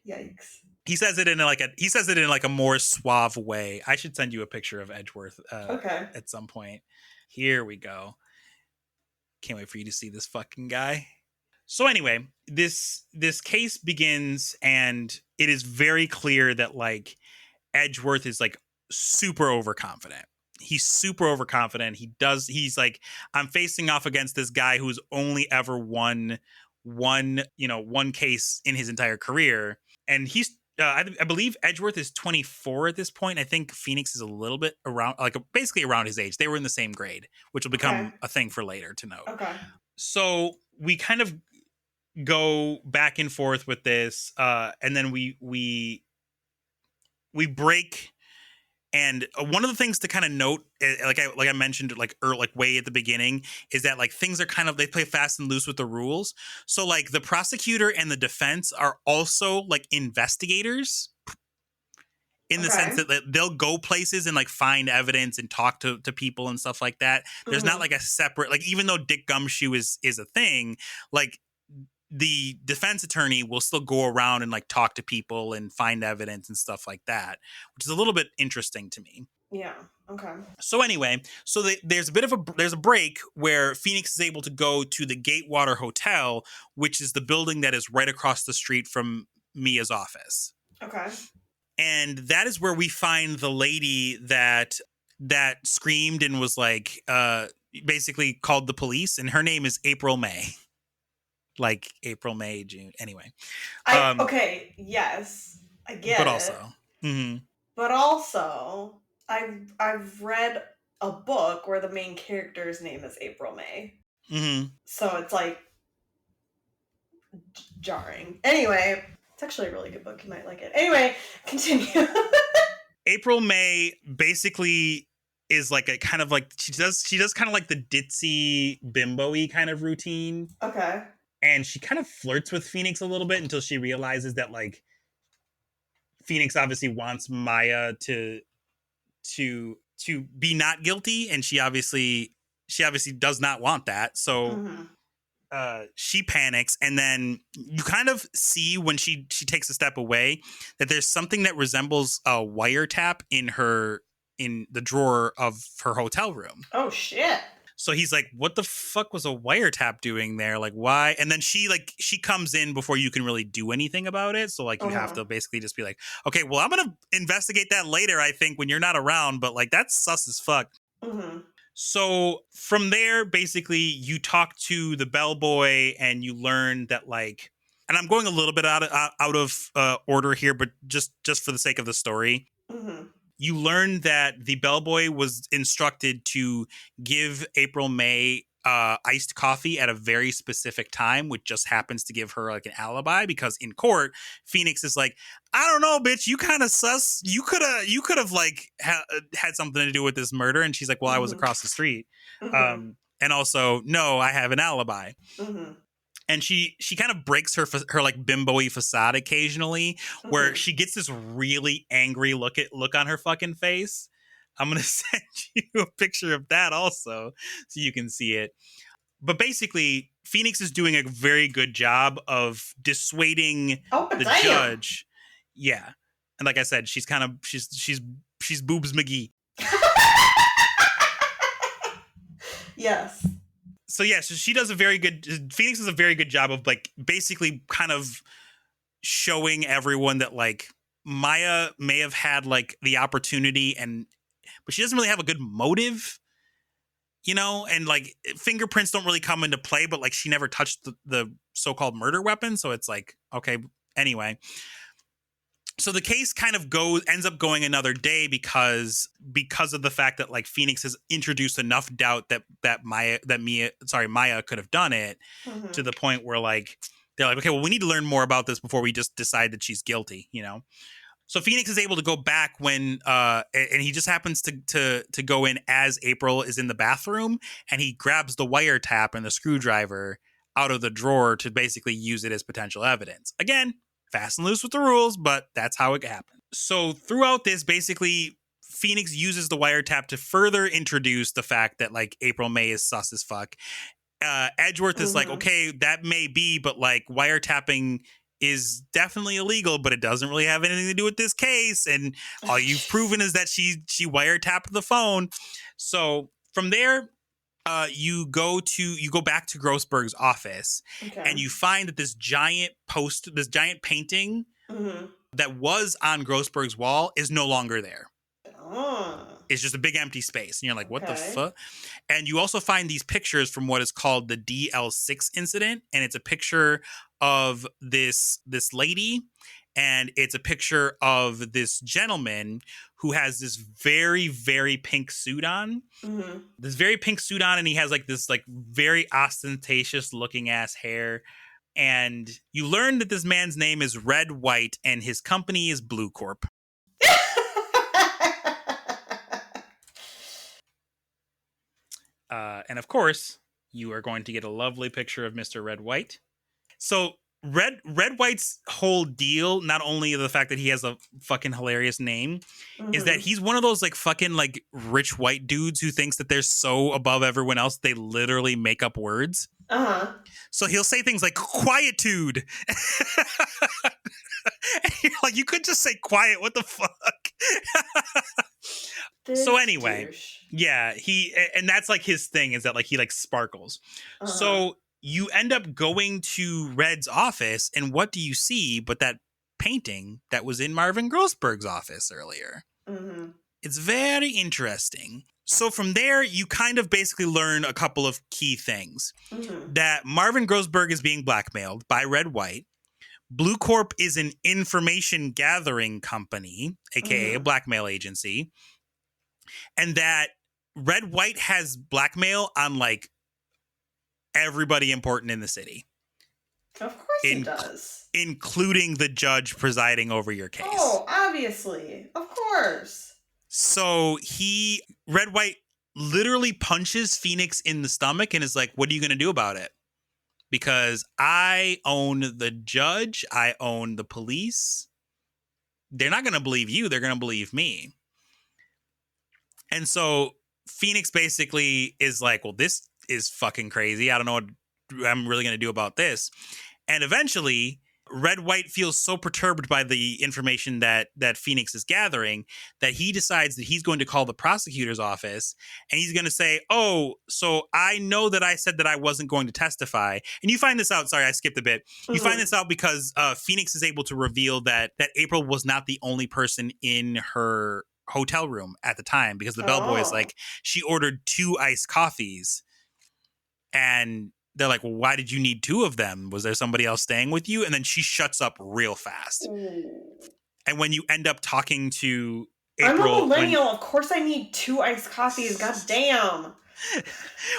yikes. He says it in like a more suave way. I should send you a picture of Edgeworth at some point. Here we go. Can't wait for you to see this fucking guy. So anyway, this case begins, and it is very clear that like Edgeworth is like super overconfident. He's super overconfident. He's like, I'm facing off against this guy who's only ever won one case in his entire career. And he's I believe Edgeworth is 24 at this point. I think Phoenix is a little bit around, like basically around his age. They were in the same grade, which will become a thing for later to note. Okay. So we kind of go back and forth with this, and then we break. And one of the things to kind of note, like I mentioned, like way at the beginning, is that like things are kind of, they play fast and loose with the rules. So like the prosecutor and the defense are also like investigators, in the sense that they'll go places and like find evidence and talk to people and stuff like that. There's not like a separate, like, even though Dick Gumshoe is a thing, like the defense attorney will still go around and like talk to people and find evidence and stuff like that, which is a little bit interesting to me. Yeah. Okay. So anyway, there's a break where Phoenix is able to go to the Gatewater Hotel, which is the building that is right across the street from Mia's office. Okay. And that is where we find the lady that screamed and was like, basically called the police, and her name is April May. Like April, May, June. Anyway. Okay. Yes. I get but it. Also, mm-hmm. But also, I've read a book where the main character's name is April May. Mm-hmm. So it's like jarring. Anyway, it's actually a really good book. You might like it. Anyway, continue. April May basically is like a kind of like, she does kind of like the ditzy bimbo-y kind of routine. Okay. And she kind of flirts with Phoenix a little bit until she realizes that like Phoenix obviously wants Maya to be not guilty, and she obviously does not want that. So she panics, and then you kind of see when she takes a step away that there's something that resembles a wiretap in the drawer of her hotel room. Oh shit. So he's like, what the fuck was a wiretap doing there? Like, why? And then she comes in before you can really do anything about it. So like you have to basically just be like, okay, well, I'm going to investigate that later, I think, when you're not around. But like, that's sus as fuck. Mm-hmm. So from there, basically, you talk to the bellboy and you learn that like, and I'm going a little bit out of order here, but just for the sake of the story. Mm-hmm. You learn that the bellboy was instructed to give April May iced coffee at a very specific time, which just happens to give her like an alibi, because in court, Phoenix is like, I don't know, bitch, you kind of sus. You could have like had something to do with this murder. And she's like, well, I was across the street. Mm-hmm. And also, no, I have an alibi. Mm-hmm. And she kind of breaks her like bimbo-y facade occasionally, where she gets this really angry look on her fucking face. I'm gonna send you a picture of that also, so you can see it. But basically, Phoenix is doing a very good job of dissuading the judge. Yeah, and like I said, she's Boobs McGee. Yes. So yeah, so she does Phoenix does a very good job of like basically kind of showing everyone that like Maya may have had like the opportunity but she doesn't really have a good motive, and like fingerprints don't really come into play, but like she never touched the so-called murder weapon. So it's like, okay, anyway. So the case kind of ends up going another day because of the fact that like Phoenix has introduced enough doubt that Maya could have done it, to the point where like they're like, okay, well, we need to learn more about this before we just decide that she's guilty, So Phoenix is able to go back when and he just happens to go in as April is in the bathroom, and he grabs the wiretap and the screwdriver out of the drawer to basically use it as potential evidence. Again, fast and loose with the rules, but that's how it happened. So throughout this, basically, Phoenix uses the wiretap to further introduce the fact that like April May is sus as fuck. Edgeworth is like, okay, that may be, but like wiretapping is definitely illegal, but it doesn't really have anything to do with this case. And all you've proven is that she wiretapped the phone. So from there, you go back to Grossberg's office, and you find that this giant painting that was on Grossberg's wall is no longer there. It's just a big empty space. And you're like, what the fuck? And you also find these pictures from what is called the DL6 incident. And it's a picture of this lady, and it's a picture of this gentleman who has this very, very pink suit on. This very pink suit on, and he has like this like very ostentatious looking ass hair. And you learn that this man's name is Red White, and his company is Blue Corp. And of course, you are going to get a lovely picture of Mr. Red White. So Red White's whole deal, not only the fact that he has a fucking hilarious name, is that he's one of those like fucking like rich white dudes who thinks that they're so above everyone else they literally make up words. So he'll say things like quietude. And you're like, you could just say quiet. What the fuck? So anyway, yeah, and that's like his thing, is that like he like sparkles. So you end up going to Red's office, and what do you see but that painting that was in Marvin Grossberg's office earlier? It's very interesting. So from there, you kind of basically learn a couple of key things. That Marvin Grossberg is being blackmailed by Red White. Blue Corp is an information gathering company, aka a blackmail agency. And that Red White has blackmail on like everybody important in the city. Of course he does. Including the judge presiding over your case. Oh, obviously. Of course. So Red White literally punches Phoenix in the stomach and is like, what are you going to do about it? Because I own the judge. I own the police. They're not going to believe you. They're going to believe me. And so Phoenix basically is like, well, this is fucking crazy. I don't know I'm really going to do about this. And eventually, Red White feels so perturbed by the information that Phoenix is gathering that he decides that he's going to call the prosecutor's office, and he's going to say, oh, so I know that I said that I wasn't going to testify. And you find this out. Sorry, I skipped a bit. You find this out because Phoenix is able to reveal that April was not the only person in her hotel room at the time, because the bellboy is like, she ordered 2 iced coffees, and they're like, well, why did you need 2 of them? Was there somebody else staying with you? And then she shuts up real fast. And when you end up talking to April... I'm a millennial. Of course I need 2 iced coffees. God damn.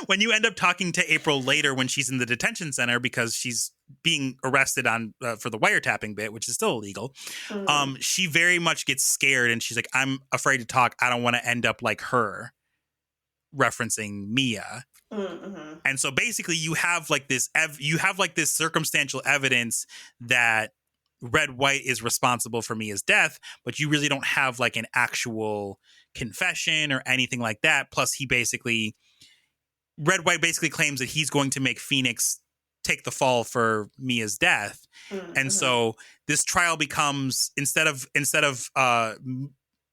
When you end up talking to April later when she's in the detention center because she's being arrested on for the wiretapping bit, which is still illegal, she very much gets scared, and she's like, I'm afraid to talk. I don't want to end up like her, referencing Mia. And so basically you have like this circumstantial evidence that Red White is responsible for Mia's death, but you really don't have like an actual confession or anything like that. Plus Red White basically claims that he's going to make Phoenix take the fall for Mia's death. And so this trial becomes, instead of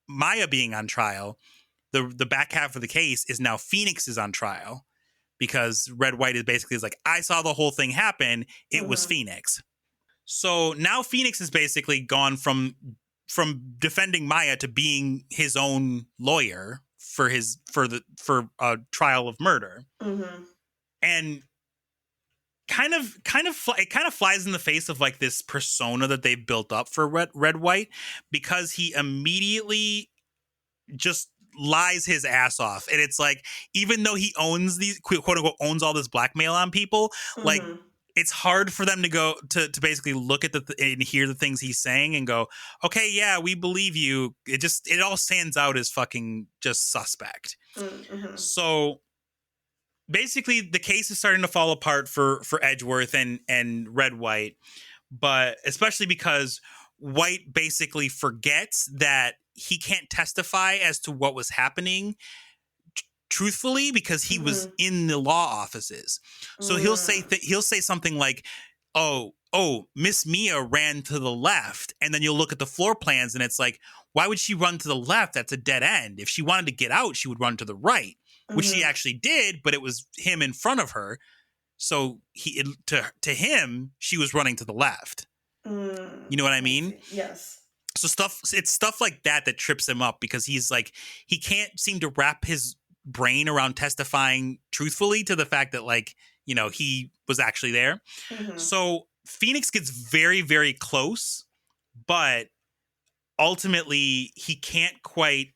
Maya being on trial, the back half of the case is now Phoenix is on trial. Because Red White is like, I saw the whole thing happen. It was Phoenix. So now Phoenix is basically gone from defending Maya to being his own lawyer for a trial of murder. And it kind of flies in the face of like this persona that they've built up for Red White, because he immediately just lies his ass off. And it's like, even though he owns these quote unquote owns all this blackmail on people, like it's hard for them to go to basically look at and hear the things he's saying and go, okay, yeah, we believe you. It all stands out as fucking just suspect. So basically the case is starting to fall apart for Edgeworth and Red White, but especially because White basically forgets that he can't testify as to what was happening truthfully because he was in the law offices. So he'll say something like, oh, Miss Mia ran to the left. And then you'll look at the floor plans and it's like, why would she run to the left? That's a dead end. If she wanted to get out, she would run to the right, which she actually did, but it was him in front of her. So to him, she was running to the left. You know what I mean? Yes. So it's stuff like that trips him up, because he's like, he can't seem to wrap his brain around testifying truthfully to the fact that, like, you know, he was actually there. So Phoenix gets very, very close, but ultimately he can't quite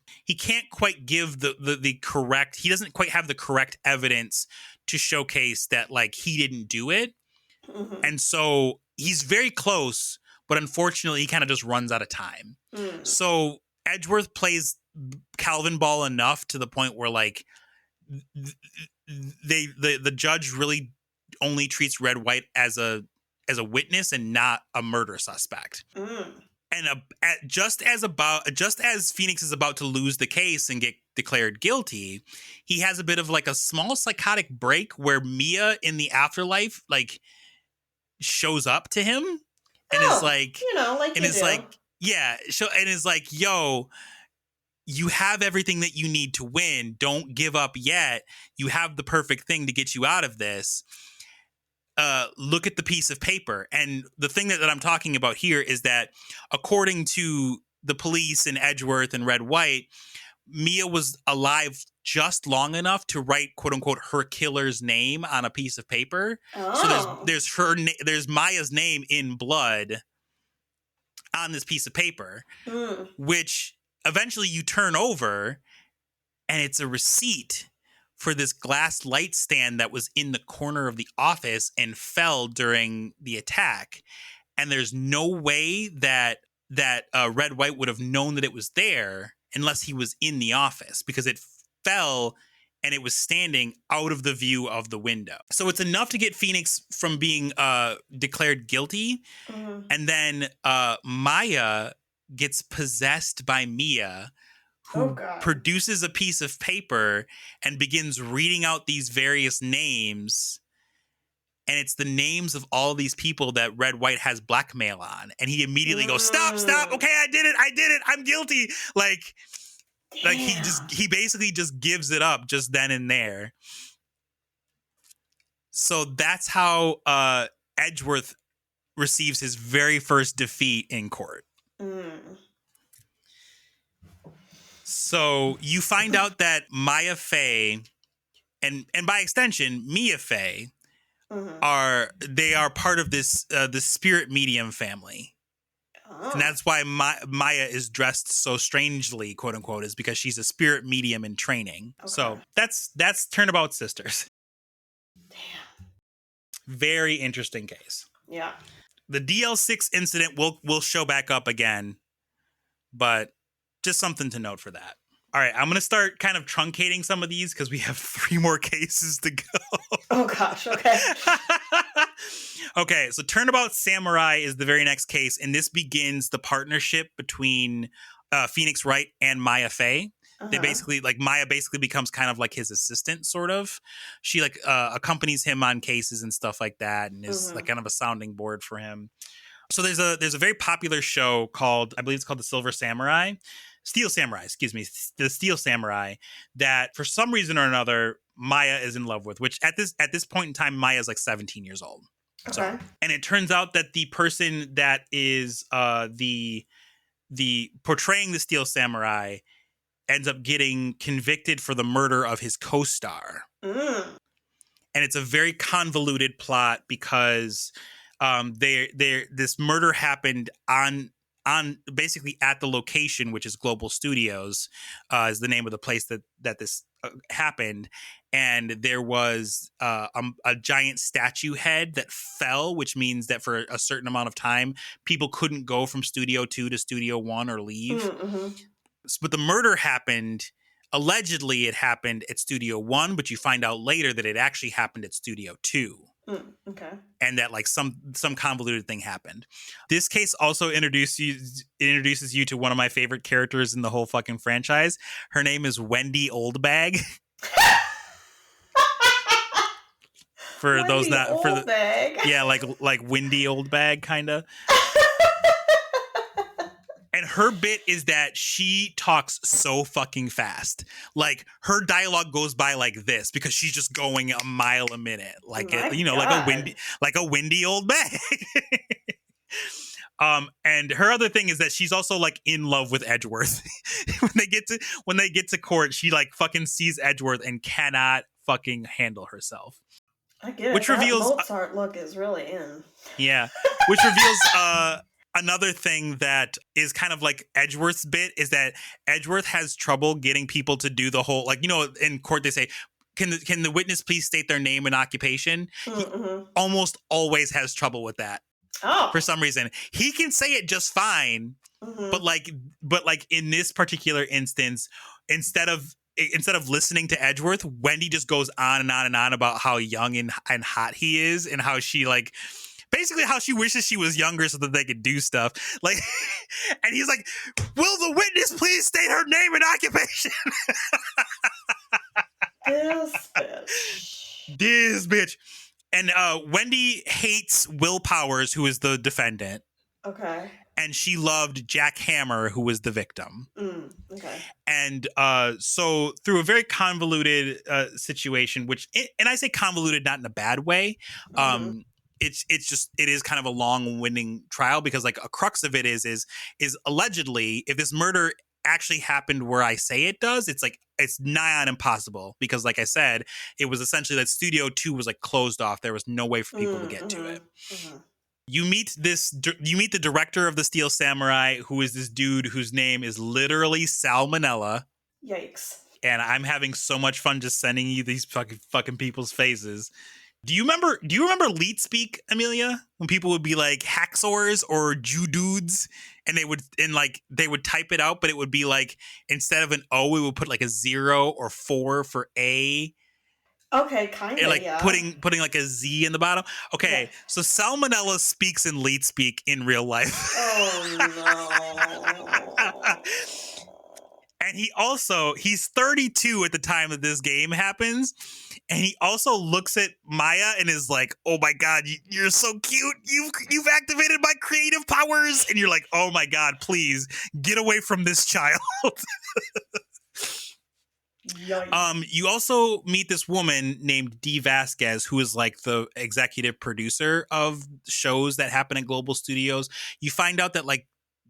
give the correct, he doesn't quite have the correct evidence to showcase that, like, he didn't do it. And so he's very close, but unfortunately he kind of just runs out of time. So Edgeworth plays Calvin ball enough to the point where, like, the judge really only treats Red White as a witness and not a murder suspect. And just as Phoenix is about to lose the case and get declared guilty, he has a bit of like a small psychotic break where Mia in the afterlife, like, shows up to him and is like, you know, like, and is like, yeah, and is like, yo, you have everything that you need to win. Don't give up yet. You have the perfect thing to get you out of this. Look at the piece of paper. And the thing that I'm talking about here is that, according to the police in Edgeworth and Red White, Mia was alive just long enough to write, quote unquote, her killer's name on a piece of paper. So there's Maya's name in blood on this piece of paper, which eventually you turn over, and it's a receipt for this glass light stand that was in the corner of the office and fell during the attack. And there's no way that Red White would have known that it was there unless he was in the office, because it fell and it was standing out of the view of the window. So it's enough to get Phoenix from being declared guilty. And then Maya gets possessed by Mia, who produces a piece of paper and begins reading out these various names. and it's the names of all these people that Red White has blackmail on. And he immediately goes, stop, okay, I did it, I'm guilty. Like he basically just gives it up just then and there. So that's how Edgeworth receives his very first defeat in court. So you find out that Maya Fey and by extension Mia Fey are part of this the spirit medium family. And that's why Maya is dressed so strangely, quote unquote, is because she's a spirit medium in training. Okay. So that's Turnabout Sisters. Damn. Very interesting case. Yeah. The DL6 incident will show back up again, but just something to note for that. All right, I'm going to start kind of truncating some of these because we have 3 more cases to go. Oh, gosh, okay. Okay, so Turnabout Samurai is the very next case, and this begins the partnership between Phoenix Wright and Maya Fey. They basically, like, Maya basically becomes kind of like his assistant, sort of. She, like, accompanies him on cases and stuff like that, and is, like, kind of a sounding board for him. So there's a very popular show called, I believe it's called The Steel Samurai, the Steel Samurai, that for some reason or another, Maya is in love with, which at this point in time, Maya is like 17 years old. Okay. So, and it turns out that the person that is the portraying the Steel Samurai ends up getting convicted for the murder of his co-star. And it's a very convoluted plot because this murder happened on basically at the location, which is Global Studios, is the name of the place that this happened. And there was a giant statue head that fell, which means that for a certain amount of time, people couldn't go from Studio 2 to Studio 1 or leave. But the murder happened, allegedly it happened at Studio 1, but you find out later that it actually happened at Studio 2. Okay. And that like some convoluted thing happened. This case also introduces you to one of my favorite characters in the whole fucking franchise. Her name is Wendy Oldbag. For Wendy those not Oldbag. for the yeah, like Windy Oldbag kind of. And her bit is that she talks so fucking fast. Like, her dialogue goes by like this because she's just going a mile a minute. Like, like a windy old bag. And her other thing is that she's also like in love with Edgeworth. when they get to court, she like fucking sees Edgeworth and cannot fucking handle herself. I get it. Which that reveals Mozart look is really in. Yeah. Which reveals another thing that is kind of like Edgeworth's bit is that Edgeworth has trouble getting people to do the whole, like, you know, in court they say, can the witness please state their name and occupation? He almost always has trouble with that. Oh. For some reason. He can say it just fine, but like in this particular instance, instead of listening to Edgeworth, Wendy just goes on and on and on about how young and hot he is and how she like basically how she wishes she was younger so that they could do stuff. Like, and he's like, will the witness please state her name and occupation? This bitch. And Wendy hates Will Powers, who is the defendant. Okay. And she loved Jack Hammer, who was the victim. Okay. And so through a very convoluted situation, and I say convoluted not in a bad way, it is kind of a long-winding trial because like a crux of it is allegedly if this murder actually happened where I say it does, it's nigh on impossible because like I said, it was essentially that Studio 2 was like closed off. There was no way for people to get to it. You meet the director of the Steel Samurai, who is this dude whose name is literally Salmonella. Yikes. And I'm having so much fun just sending you these fucking people's faces. Do you remember Leet Speak, Amelia? When people would be like hacksaws or Jew dudes and they would type it out, but it would be like instead of an O, we would put like a 0 or 4 for A. Okay, kind of, yeah. Putting like a Z in the bottom. Okay, yeah. So Salmonella speaks in Leet Speak in real life. Oh, no. And he's 32 at the time that this game happens. And he also looks at Maya and is like, oh my God, you're so cute. You've activated my creative powers. And you're like, oh my God, please get away from this child. Yikes. You also meet this woman named Dee Vasquez, who is like the executive producer of shows that happen at Global Studios. You find out that like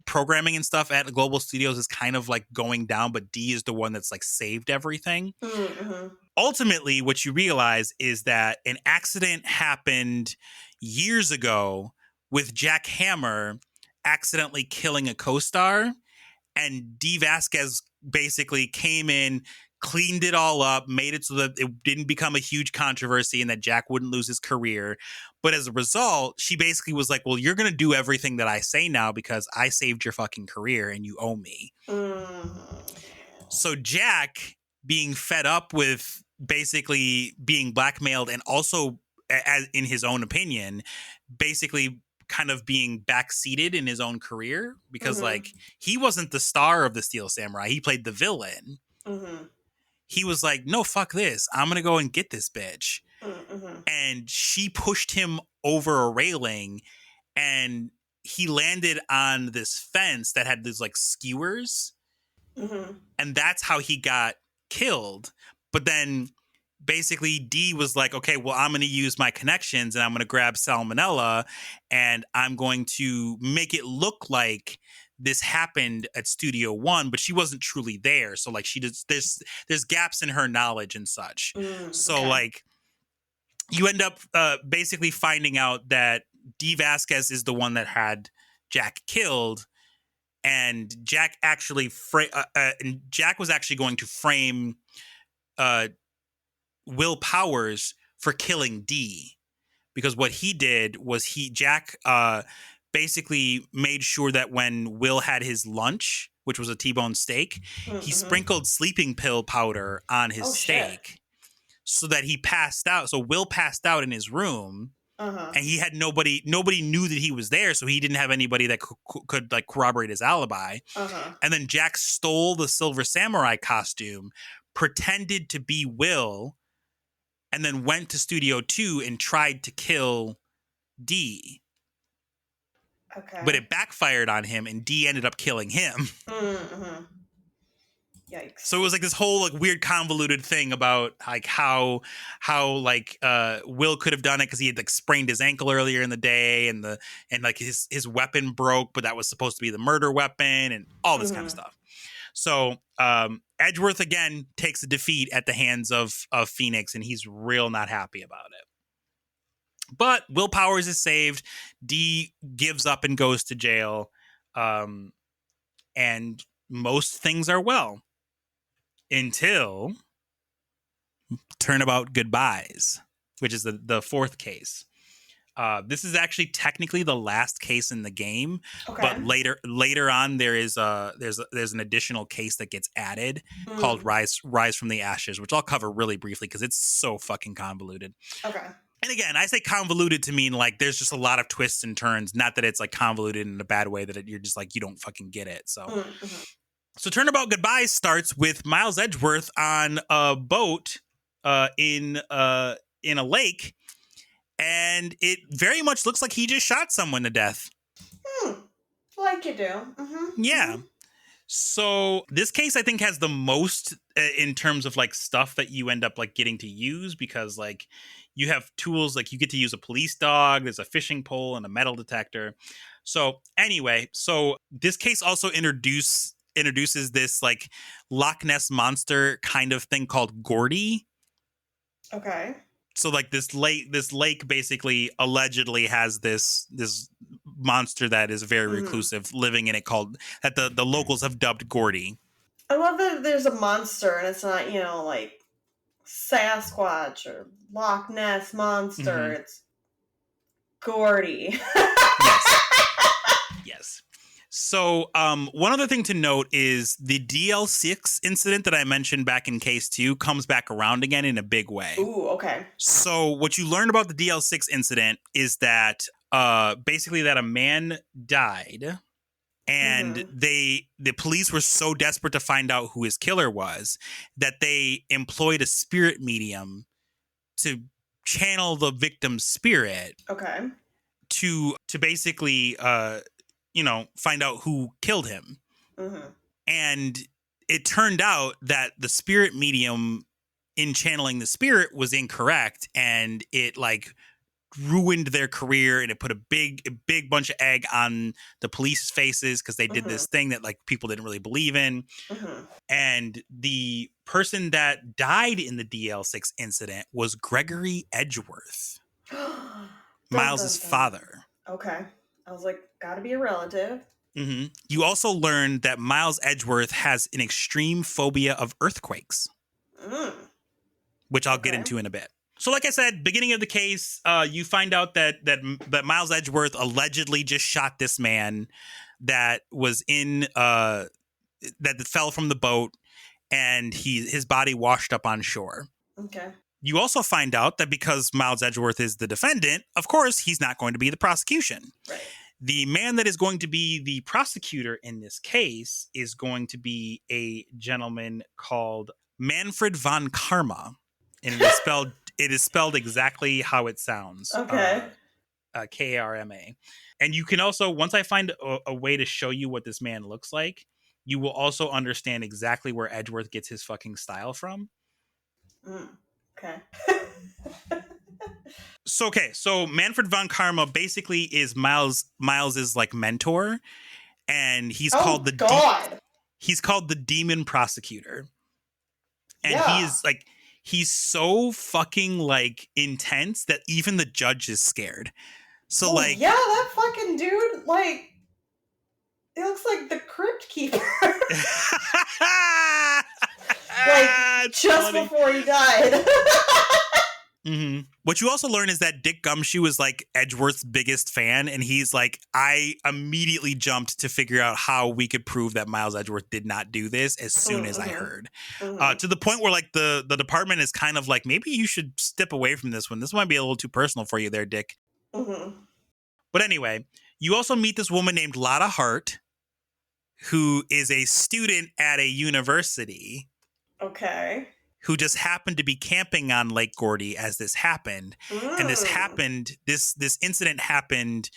programming and stuff at Global Studios is kind of like going down, but Dee is the one that's like saved everything. Mm-hmm. Ultimately, what you realize is that an accident happened years ago with Jack Hammer accidentally killing a co-star, and Dee Vasquez basically came in, cleaned it all up, made it so that it didn't become a huge controversy and that Jack wouldn't lose his career. But as a result, she basically was like, well, you're going to do everything that I say now because I saved your fucking career and you owe me. So Jack, being fed up with basically being blackmailed and also, as in his own opinion, basically kind of being backseated in his own career because like he wasn't the star of the Steel Samurai. He played the villain. He was like, no, fuck this. I'm going to go and get this bitch. And she pushed him over a railing and he landed on this fence that had these like skewers. And that's how he got killed. But then basically Dee was like, okay, well, I'm going to use my connections and I'm going to grab Salmonella and I'm going to make it look like this happened at Studio One, but she wasn't truly there. So like there's gaps in her knowledge and such. So like you end up basically finding out that Dee Vasquez is the one that had Jack killed. And Jack actually Jack was actually going to frame Will Powers for killing Dee, because what he did was Jack basically made sure that when Will had his lunch, which was a T-bone steak, he sprinkled sleeping pill powder on his steak so that he passed out. So Will passed out in his room. And he had nobody knew that he was there, so he didn't have anybody that could like corroborate his alibi. And then Jack stole the Silver Samurai costume, pretended to be Will, and then went to Studio 2 and tried to kill Dee. But it backfired on him, and Dee ended up killing him. Yikes. So it was like this whole like weird convoluted thing about like how like Will could have done it because he had like sprained his ankle earlier in the day and like his weapon broke, but that was supposed to be the murder weapon and all this kind of stuff. So Edgeworth again takes a defeat at the hands of Phoenix, and he's real not happy about it. But Will Powers is saved. Dee gives up and goes to jail, and most things are well. Until Turnabout Goodbyes, which is the fourth case. This is actually technically the last case in the game, but later on there's an additional case that gets added called Rise from the Ashes, which I'll cover really briefly because it's so fucking convoluted. And again, I say convoluted to mean like there's just a lot of twists and turns, not that it's like convoluted in a bad way that you're just like you don't fucking get it. So Turnabout Goodbyes starts with Miles Edgeworth on a boat in a lake, and it very much looks like he just shot someone to death. Like you do. Yeah. So this case, I think, has the most in terms of like stuff that you end up like getting to use, because like you have tools, like you get to use a police dog, there's a fishing pole and a metal detector. So anyway, so this case also introduces this like Loch Ness monster kind of thing called Gordy. So like this lake basically allegedly has this monster that is very reclusive living in it, called that the locals have dubbed Gordy. I love that there's a monster and it's not, like Sasquatch or Loch Ness monster. It's Gordy. Yes. So one other thing to note is the DL6 incident that I mentioned back in case 2 comes back around again in a big way. Ooh, okay. So what you learn about the DL6 incident is that basically that a man died And the police were so desperate to find out who his killer was that they employed a spirit medium to channel the victim's spirit. Okay. To basically, find out who killed him. And it turned out that the spirit medium in channeling the spirit was incorrect, and it like ruined their career, and it put a big bunch of egg on the police's faces because they did this thing that like people didn't really believe in. And the person that died in the DL6 incident was Gregory Edgeworth, Miles's father. Okay. I was like, gotta be a relative. You also learned that Miles Edgeworth has an extreme phobia of earthquakes, which I'll get into in a bit. So like I said, beginning of the case, you find out that Miles Edgeworth allegedly just shot this man that was that fell from the boat, and his body washed up on shore. Okay. You also find out that because Miles Edgeworth is the defendant, of course, he's not going to be the prosecution. Right. The man that is going to be the prosecutor in this case is going to be a gentleman called Manfred von Karma, and it is spelled exactly how it sounds. Okay. Karma. And you can also, once I find a way to show you what this man looks like, you will also understand exactly where Edgeworth gets his fucking style from. Okay. So Manfred von Karma basically is Miles's like mentor, and he's called the demon prosecutor. And he is like, he's so fucking like intense that even the judge is scared. So like, yeah, that fucking dude, like, it looks like the crypt keeper. Like, just funny. Before he died. What you also learn is that Dick Gumshoe is like Edgeworth's biggest fan, and he's like, I immediately jumped to figure out how we could prove that Miles Edgeworth did not do this as soon as I heard. To the point where like the department is kind of like, maybe you should step away from this one. This might be a little too personal for you there, Dick. But anyway, you also meet this woman named Lotta Hart, who is a student at a university. Okay. Who just happened to be camping on Lake Gordy as this happened. And this incident happened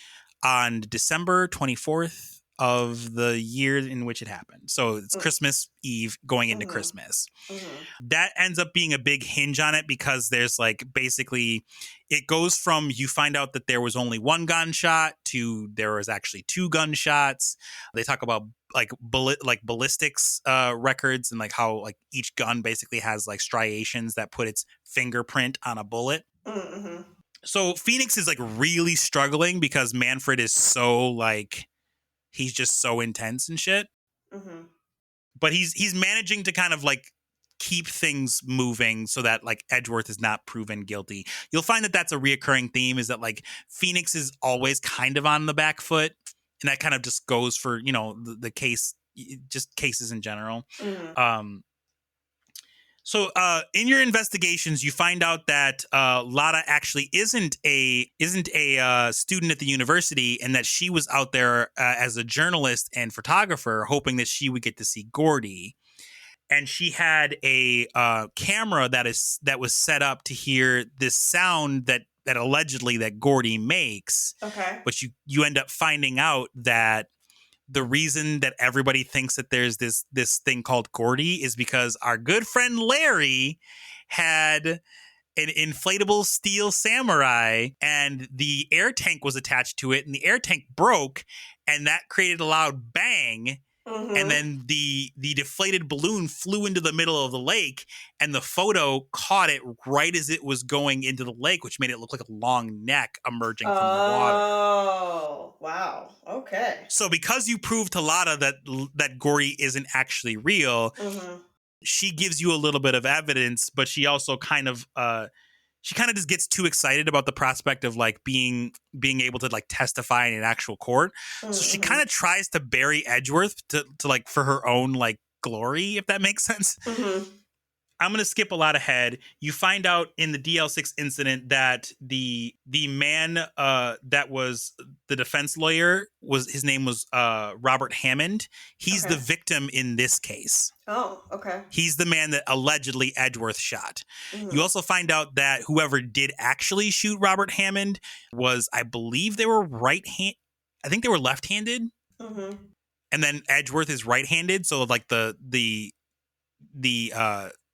on December 24th of the year in which it happened. So it's Christmas Eve going into Christmas. That ends up being a big hinge on it because there's like basically it goes from you find out that there was only one gunshot to there was actually two gunshots. They talk about like ballistics records and like how like each gun basically has like striations that put its fingerprint on a bullet. So Phoenix is like really struggling because Manfred is so like he's just so intense and shit. But he's managing to kind of like keep things moving so that like Edgeworth is not proven guilty. You'll find that that's a reoccurring theme is that like Phoenix is always kind of on the back foot. And that kind of just goes for, you know, the case, just cases in general. So in your investigations, you find out that Lotta actually isn't a student at the university, and that she was out there as a journalist and photographer, hoping that she would get to see Gordy. And she had a camera that was set up to hear this sound that allegedly that Gordy makes. Okay. But you end up finding out that the reason that everybody thinks that there's this thing called Gordy is because our good friend Larry had an inflatable steel samurai, and the air tank was attached to it, and the air tank broke, and that created a loud bang. And then the deflated balloon flew into the middle of the lake, and the photo caught it right as it was going into the lake, which made it look like a long neck emerging from the water. Oh, wow. Okay. So because you proved to Lotta that Gordy isn't actually real, she gives you a little bit of evidence, but she also kind of just gets too excited about the prospect of like being able to like testify in an actual court. So she kind of tries to bury Edgeworth to like for her own like glory, if that makes sense. I'm gonna skip a lot ahead. You find out in the DL6 incident that the man that was the defense lawyer his name was Robert Hammond. He's the victim in this case. Oh, okay. He's the man that allegedly Edgeworth shot. Mhm. You also find out that whoever did actually shoot Robert Hammond was, I believe they were I think they were left-handed. Mhm. And then Edgeworth is right-handed. So like the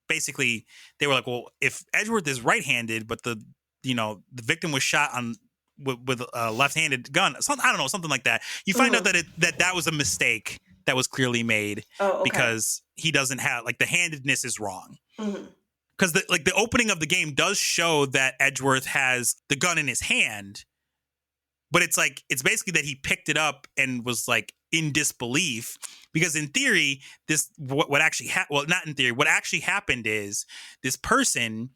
basically they were like, well, if Edgeworth is right-handed, but the victim was shot with a left-handed gun, I don't know, something like that. You find out that was a mistake that was clearly made because he doesn't have, like, the handedness is wrong. Because the opening of the game does show that Edgeworth has the gun in his hand, but it's basically that he picked it up and was like in disbelief, because in theory, what actually not in theory, what actually happened is this person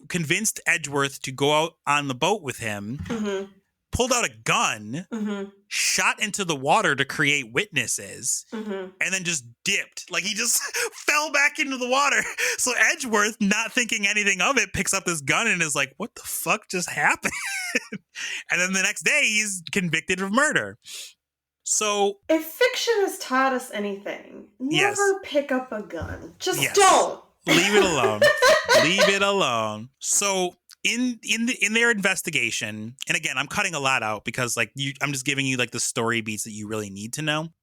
convinced Edgeworth to go out on the boat with him, pulled out a gun, shot into the water to create witnesses, and then just dipped. Like, he just fell back into the water. So Edgeworth, not thinking anything of it, picks up this gun and is like, what the fuck just happened? And then the next day, he's convicted of murder. So if fiction has taught us anything, never pick up a gun. Just don't. Leave it alone. Leave it alone. So in their investigation, and again, I'm cutting a lot out because I'm just giving you like the story beats that you really need to know.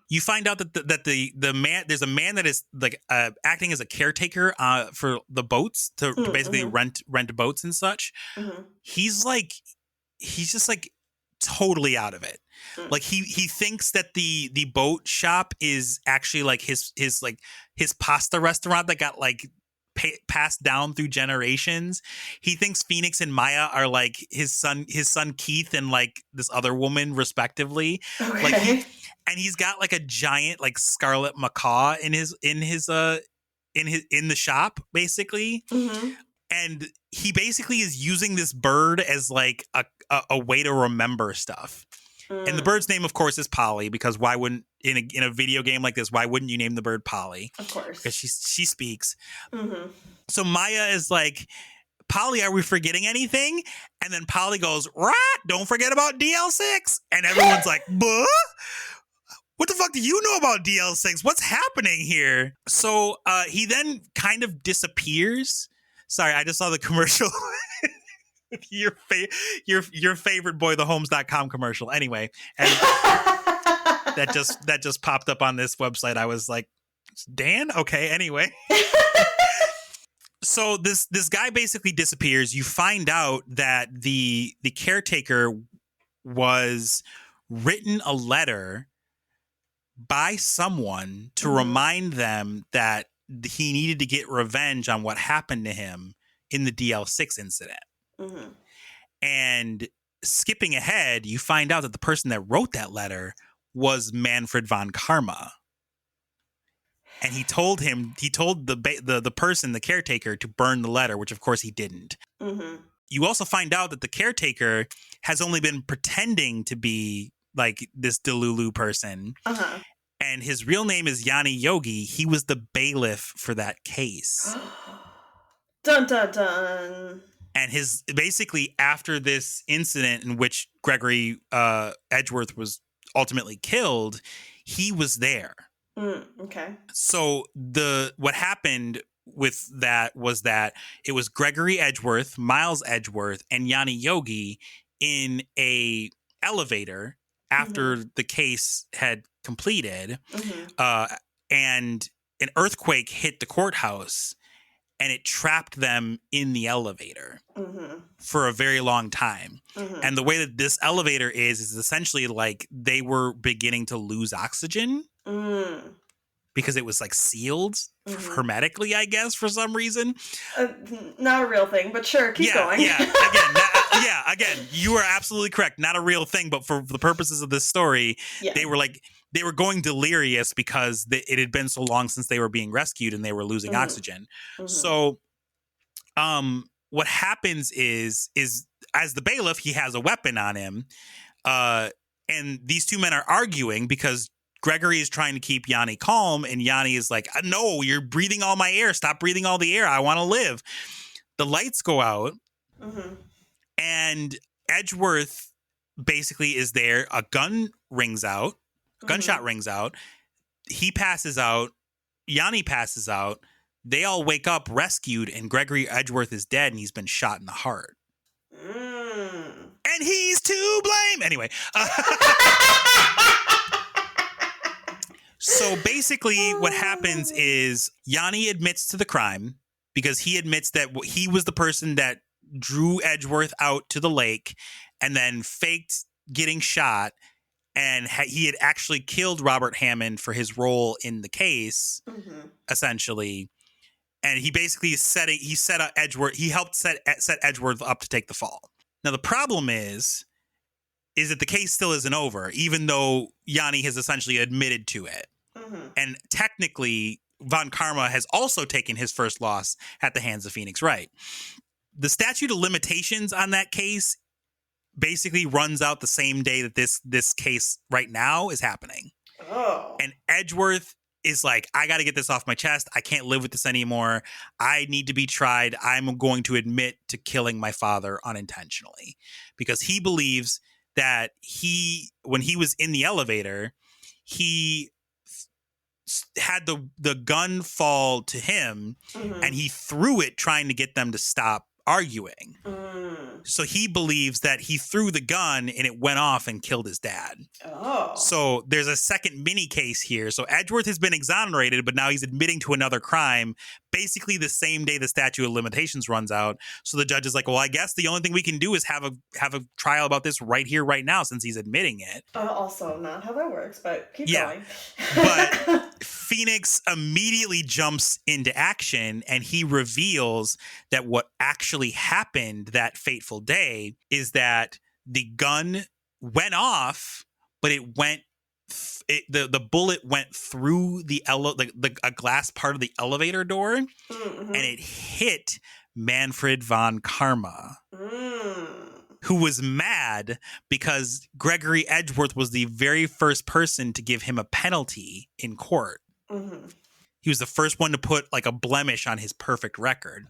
You find out that the man, there's a man that is like acting as a caretaker for the boats to basically rent boats and such. He's just like totally out of it. Like he thinks that the boat shop is actually like his pasta restaurant that got like passed down through generations. He thinks Phoenix and Maya are like his son Keith and like this other woman respectively. Okay. And he's got like a giant like scarlet macaw in the shop basically. And he basically is using this bird as like a way to remember stuff. And the bird's name, of course, is Polly, because why wouldn't, in a video game like this, why wouldn't you name the bird Polly? Of course. Because she speaks. So Maya is like, Polly, are we forgetting anything? And then Polly goes, right, don't forget about DL6. And everyone's like, buh? What the fuck do you know about DL6? What's happening here? So he then kind of disappears. Sorry, I just saw the commercial. your favorite boy, the homes.com commercial. Anyway, and that just popped up on this website. I was like, Dan? Okay, anyway. So this guy basically disappears. You find out that the caretaker was written a letter by someone to remind them that he needed to get revenge on what happened to him in the DL6 incident. And skipping ahead, you find out that the person that wrote that letter was Manfred von Karma. And he told the person, the caretaker, to burn the letter, which of course he didn't. You also find out that the caretaker has only been pretending to be like this Delulu person. And his real name is Yanni Yogi. He was the bailiff for that case. Dun dun dun. And basically after this incident in which Gregory Edgeworth was ultimately killed, he was there. Okay. So what happened with that was that it was Gregory Edgeworth, Miles Edgeworth, and Yanni Yogi in a elevator after the case had completed, and an earthquake hit the courthouse. And it trapped them in the elevator for a very long time. And the way that this elevator is essentially like they were beginning to lose oxygen because it was like sealed hermetically, I guess, for some reason. Not a real thing, but sure, keep going. Again, you are absolutely correct. Not a real thing, but for the purposes of this story, they were going delirious because it had been so long since they were being rescued and they were losing oxygen. So what happens is as the bailiff, he has a weapon on him. And these two men are arguing because Gregory is trying to keep Yanni calm, and Yanni is like, no, you're breathing all my air. Stop breathing all the air. I want to live. The lights go out, and Edgeworth basically is there. A gunshot rings out. He passes out. Yanni passes out. They all wake up rescued, and Gregory Edgeworth is dead, and he's been shot in the heart. And he's to blame. Anyway. So basically what happens is Yanni admits to the crime because he admits that he was the person that drew Edgeworth out to the lake and then faked getting shot, and he had actually killed Robert Hammond for his role in the case, essentially. And he basically set up Edgeworth. He helped set Edgeworth up to take the fall. Now the problem is that the case still isn't over, even though Yanni has essentially admitted to it. And technically, Von Karma has also taken his first loss at the hands of Phoenix Wright. The statute of limitations on that case basically runs out the same day that this case right now is happening. And Edgeworth is like, I got to get this off my chest. I can't live with this anymore. I need to be tried. I'm going to admit to killing my father unintentionally, because he believes that when he was in the elevator, he had the gun fall to him and he threw it trying to get them to stop arguing. So he believes that he threw the gun and it went off and killed his dad. So there's a second mini case here. So Edgeworth has been exonerated, but now he's admitting to another crime basically the same day the statute of limitations runs out. So the judge is like, well, I guess the only thing we can do is have a trial about this right here, right now, since he's admitting it. Also not how that works, but keep going. But Phoenix immediately jumps into action, and he reveals that what actually happened that fateful day is that the gun went off, but the bullet went through a glass part of the elevator door, and it hit Manfred von Karma, who was mad because Gregory Edgeworth was the very first person to give him a penalty in court. He was the first one to put like a blemish on his perfect record.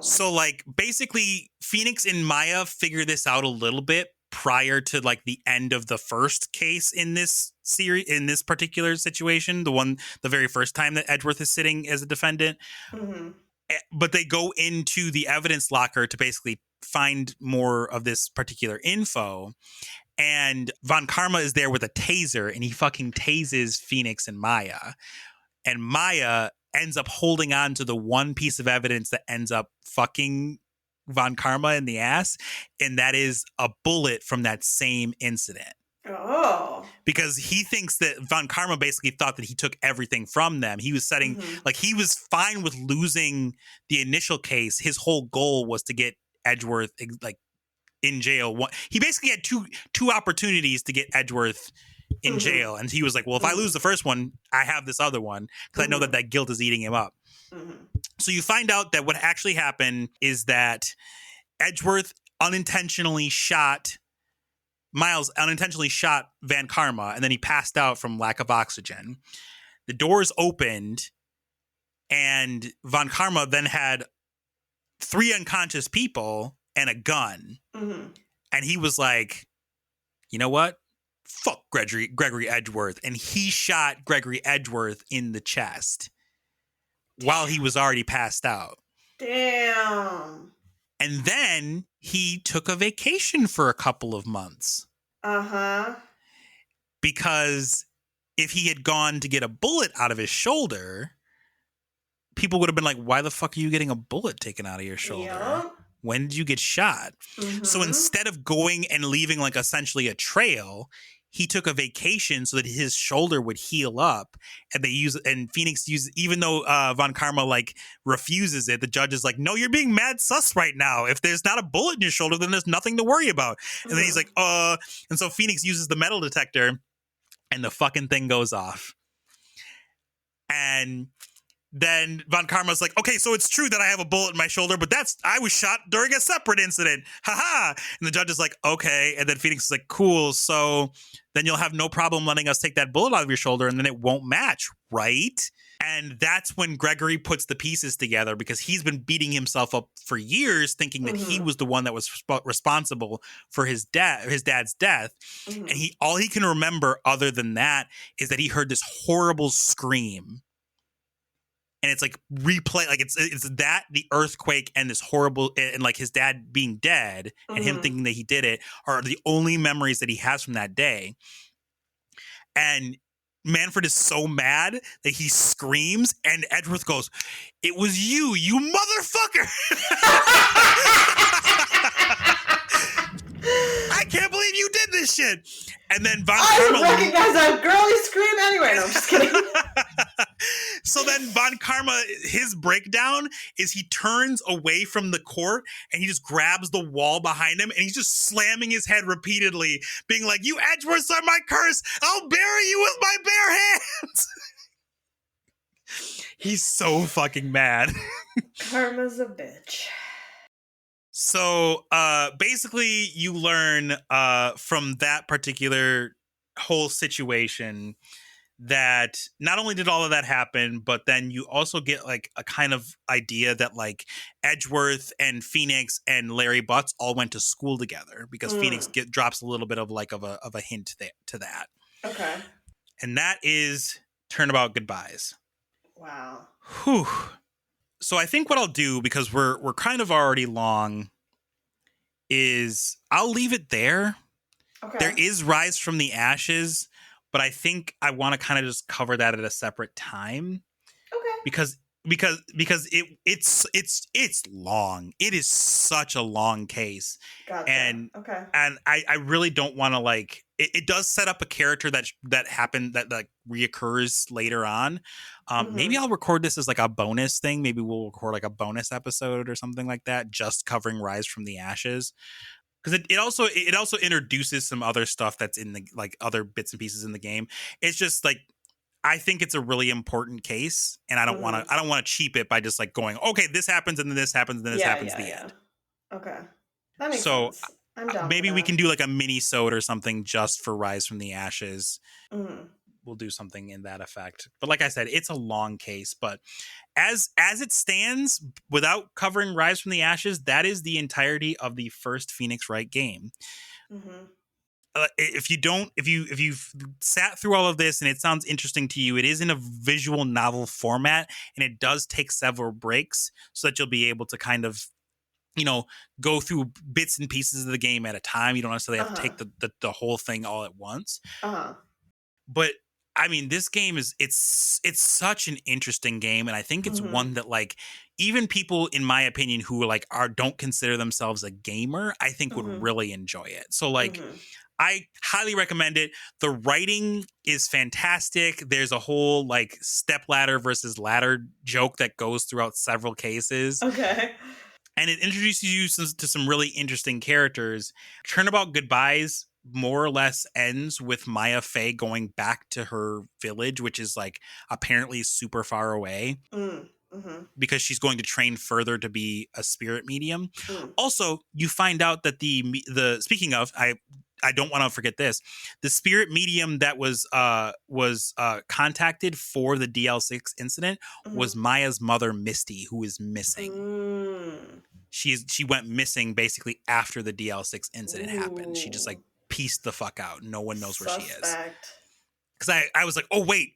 So like basically Phoenix and Maya figure this out a little bit prior to like the end of the first case in this series, in this particular situation, the very first time that Edgeworth is sitting as a defendant. But they go into the evidence locker to basically find more of this particular info. And Von Karma is there with a taser, and he fucking tases Phoenix and Maya. And Maya ends up holding on to the one piece of evidence that ends up fucking Von Karma in the ass, and that is a bullet from that same incident. Because he thinks that Von Karma basically thought that he took everything from them. He was setting, like, he was fine with losing the initial case. His whole goal was to get Edgeworth, like, in jail. He basically had two opportunities to get Edgeworth in jail. And he was like, well, if I lose the first one, I have this other one, because I know that guilt is eating him up. So you find out that what actually happened is that Edgeworth Miles unintentionally shot Van Karma, and then he passed out from lack of oxygen. The doors opened, and Von Karma then had 3 unconscious people and a gun. And he was like, you know what? Fuck Gregory Edgeworth. And he shot Gregory Edgeworth in the chest while he was already passed out. Damn. And then he took a vacation for a couple of months. Because if he had gone to get a bullet out of his shoulder, people would have been like, why the fuck are you getting a bullet taken out of your shoulder? When did you get shot? So instead of going and leaving like essentially a trail, he took a vacation so that his shoulder would heal up. And Phoenix uses, even though Von Karma like refuses it, the judge is like, no, you're being mad sus right now. If there's not a bullet in your shoulder, then there's nothing to worry about. And then he's like, and so Phoenix uses the metal detector, and the fucking thing goes off. And then Von Karma's like, okay, so it's true that I have a bullet in my shoulder, but I was shot during a separate incident. Haha. And the judge is like, okay. And then Phoenix is like, cool. So then you'll have no problem letting us take that bullet out of your shoulder and then it won't match, right? And that's when Gregory puts the pieces together because he's been beating himself up for years thinking that he was the one that was responsible for his dad's death. And all he can remember other than that is that he heard this horrible scream. And it's like replay, like it's that, the earthquake, and this horrible, and like his dad being dead and him thinking that he did it are the only memories that he has from that day. And Manfred is so mad that he screams, and Edgeworth goes, "It was you, you motherfucker!" I can't believe you did this shit. And then Von Karma, I recognize that girly scream anyway. No, I'm just kidding. So then Von Karma, his breakdown is he turns away from the court and he just grabs the wall behind him and he's just slamming his head repeatedly, being like, "You Edgeworths are my curse. I'll bury you with my bare hands." He's so fucking mad. Karma's a bitch. So basically you learn from that particular whole situation that not only did all of that happen, but then you also get like a kind of idea that like Edgeworth and Phoenix and Larry Butts all went to school together because Phoenix drops a little bit of like of a hint to that. Okay. And that is Turnabout Goodbyes. Wow. Whew. So I think what I'll do, because we're kind of already long, is I'll leave it there. Okay. There is Rise from the Ashes, but I think I want to kind of just cover that at a separate time. Okay. Because it's long. It is such a long case. Gotcha. And okay. And I really don't want to like it does set up a character that happened that like reoccurs later on. Maybe I'll record this as like a bonus thing. Maybe we'll record like a bonus episode or something like that, just covering Rise from the Ashes. Because it also introduces some other stuff that's in the like other bits and pieces in the game. It's just like I think it's a really important case, and I don't want to cheap it by just like going, okay, this happens and then this happens and then this happens at the end. Okay, that makes sense. I'm down. Maybe we can do like a mini-sode or something just for Rise from the Ashes. We'll do something in that effect. But like I said, it's a long case. But as it stands, without covering Rise from the Ashes, that is the entirety of the first Phoenix Wright game. If you've sat through all of this and it sounds interesting to you, it is in a visual novel format, and it does take several breaks so that you'll be able to kind of, go through bits and pieces of the game at a time. You don't necessarily have to take the whole thing all at once. But I mean, this game it's such an interesting game, and I think it's one that like even people, in my opinion, who like don't consider themselves a gamer, I think would really enjoy it. So like I highly recommend it. The writing is fantastic. There's a whole like stepladder versus ladder joke that goes throughout several cases. Okay. And it introduces you to some really interesting characters. Turnabout Goodbyes more or less ends with Maya Fey going back to her village, which is like apparently super far away. Because she's going to train further to be a spirit medium. Also, you find out that the speaking of, I don't want to forget this. The spirit medium that was contacted for the DL6 incident was Maya's mother, Misty, who is missing. She went missing basically after the DL6 incident happened. She just like pieced the fuck out. No one knows where she is. Because I was like, oh wait,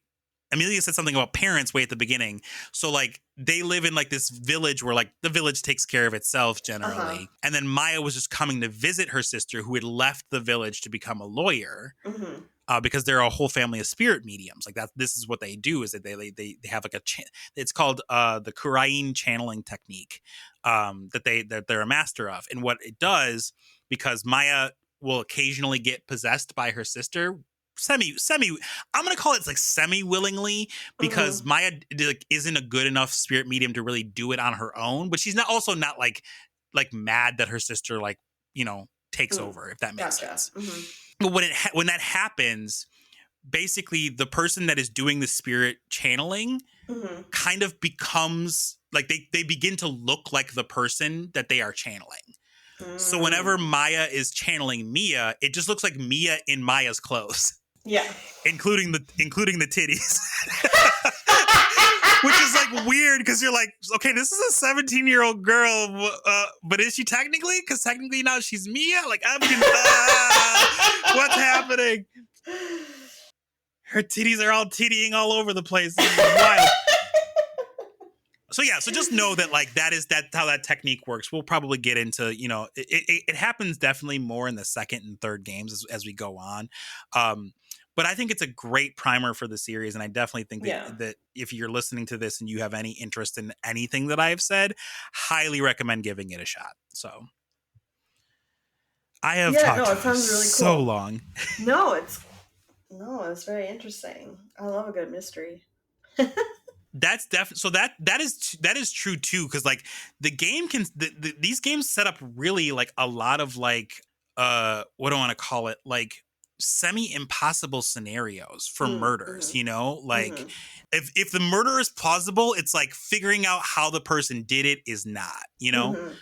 Amelia said something about parents way at the beginning. So like they live in like this village where like the village takes care of itself generally. And then Maya was just coming to visit her sister who had left the village to become a lawyer. Because they're a whole family of spirit mediums. Like that, this is what they do, is that they have like it's called the Kurain channeling technique that they're a master of. And what it does, because Maya will occasionally get possessed by her sister, semi I'm gonna call it like semi-willingly, because Maya like isn't a good enough spirit medium to really do it on her own, but she's not like mad that her sister like takes over, if that makes sense. But when that happens, basically the person that is doing the spirit channeling Mm-hmm. kind of becomes like they begin to look like the person that they are channeling. So whenever Maya is channeling Mia, it just looks like Mia in Maya's clothes. Yeah. Including the titties. Which is like weird because you're like, okay, this is a 17-year-old girl, but is she technically? Because technically now she's Mia. Like, what's happening? Her titties are all tittying all over the place. This is wild. So yeah, so just know that like that's how that technique works. We'll probably get into, you know, it happens definitely more in the second and third games as we go on. But I think it's a great primer for the series, and I definitely think that if you're listening to this and you have any interest in anything that I've said, highly recommend giving it a shot. So I have talked it sounds really so cool. long. No, it's very interesting. I love a good mystery. That's definitely so that is true too, because like the game can these games set up really like a lot of like what do I want to call it, like semi-impossible scenarios for murders, you know, like if the murder is plausible, it's like figuring out how the person did it is not, you know.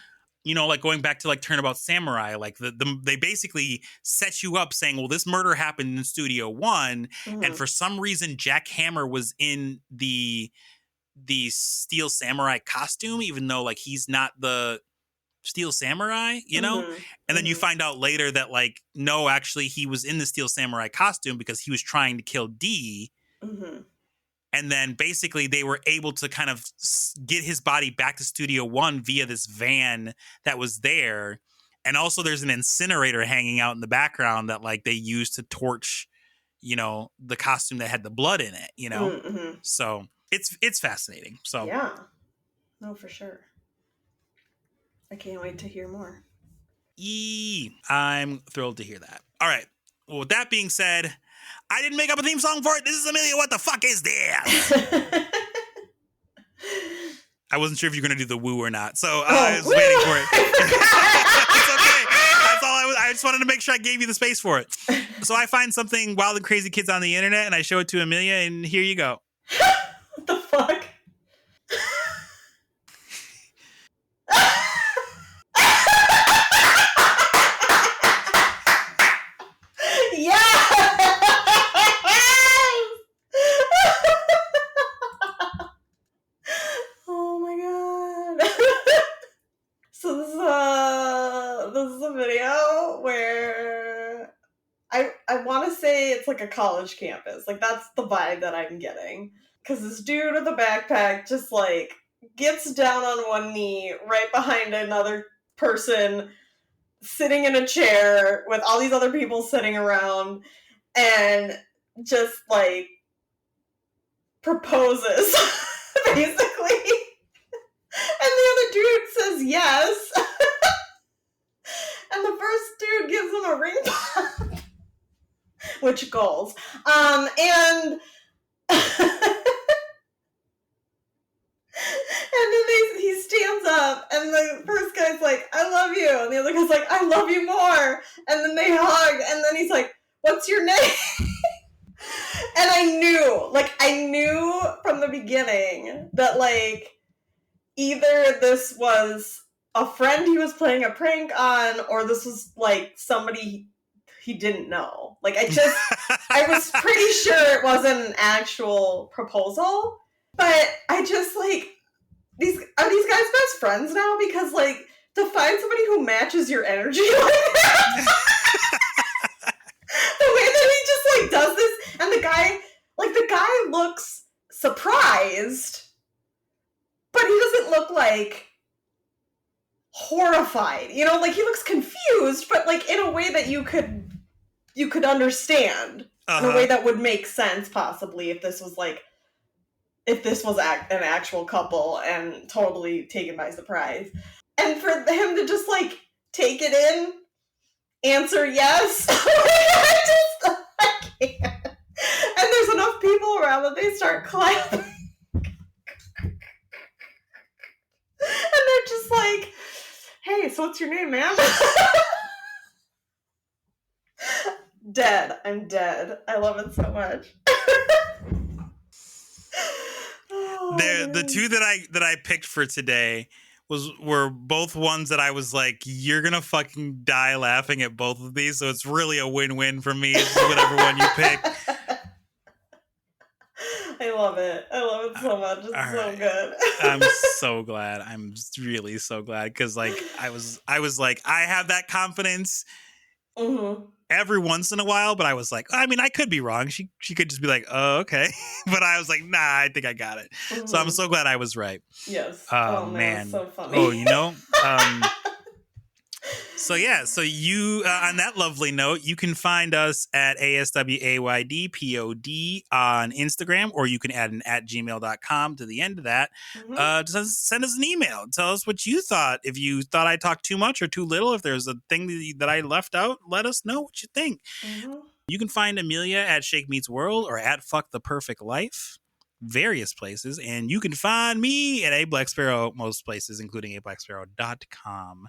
You know, like going back to like Turnabout Samurai, like they basically set you up saying, well, this murder happened in Studio One, and for some reason Jack Hammer was in the Steel Samurai costume, even though like he's not the Steel Samurai, you know? And then you find out later that like, no, actually he was in the Steel Samurai costume because he was trying to kill D. And then basically they were able to kind of get his body back to Studio One via this van that was there. And also there's an incinerator hanging out in the background that like they used to torch, you know, the costume that had the blood in it, you know? So it's fascinating. So yeah, no, for sure. I can't wait to hear more. I'm thrilled to hear that. All right. Well, with that being said, I didn't make up a theme song for it. This is Amelia. What the fuck is this? I wasn't sure if you were going to do the woo or not, so I was waiting for it. It's okay. That's all I just wanted to make sure I gave you the space for it. So I find something wild and crazy kids on the internet, and I show it to Amelia, and here you go. What the fuck? Oh my god. So this is a video where I want to say it's like a college campus. Like that's the vibe that I'm getting. Because this dude with a backpack just like gets down on one knee right behind another person sitting in a chair with all these other people sitting around and just like proposes basically. And the other dude says yes. And the first dude gives him a ring pop. Which goals. And and then he stands up, and the first guy's like, I love you. And the other guy's like, I love you more. And then they hug, and then he's like, what's your name? And I knew from the beginning that, like, either this was a friend he was playing a prank on, or this was, like, somebody he didn't know. Like, I was pretty sure it wasn't an actual proposal. But I just, like, are these guys best friends now? Because, like, to find somebody who matches your energy like that, the way that he just, like, does this, and the guy looks surprised, but he doesn't look, like, horrified. You know, like, he looks confused, but, like, in a way that you could understand. In a way that would make sense, possibly, if this was, an actual couple and totally taken by surprise. And for him to just, like, take it in, answer yes, I can't. And there's enough people around that they start clapping. And they're just like, hey, so what's your name, man? Dead. I'm dead. I love it so much. The two that I picked for today were both ones that I was like, you're gonna fucking die laughing at both of these, so it's really a win-win for me. It's whatever one you pick. I love it so much. It's so good. I'm so glad. I'm really so glad because like I was like, I have that confidence every once in a while, but I was like, I mean, I could be wrong. She could just be like, oh, okay. But I was like, nah, I think I got it. So I'm so glad I was right. Yes. Oh man. So funny. Oh, you know. So yeah, so you on that lovely note, you can find us at ASWAYDPOD on Instagram, or you can add an @gmail.com to the end of that. Just send us an email. Tell us what you thought. If you thought I talked too much or too little, if there's a thing that I left out, let us know what you think. You can find Amelia at Shake Meets World or at Fuck the Perfect Life. Various places, and you can find me at Ablacksparrow most places, including ablacksparrow.com.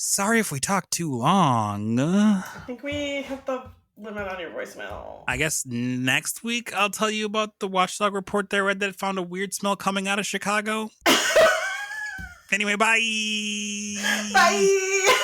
Sorry if we talked too long. I think we hit the limit on your voicemail. I guess next week I'll tell you about the watchdog report that I read that found a weird smell coming out of Chicago. Anyway, bye. Bye.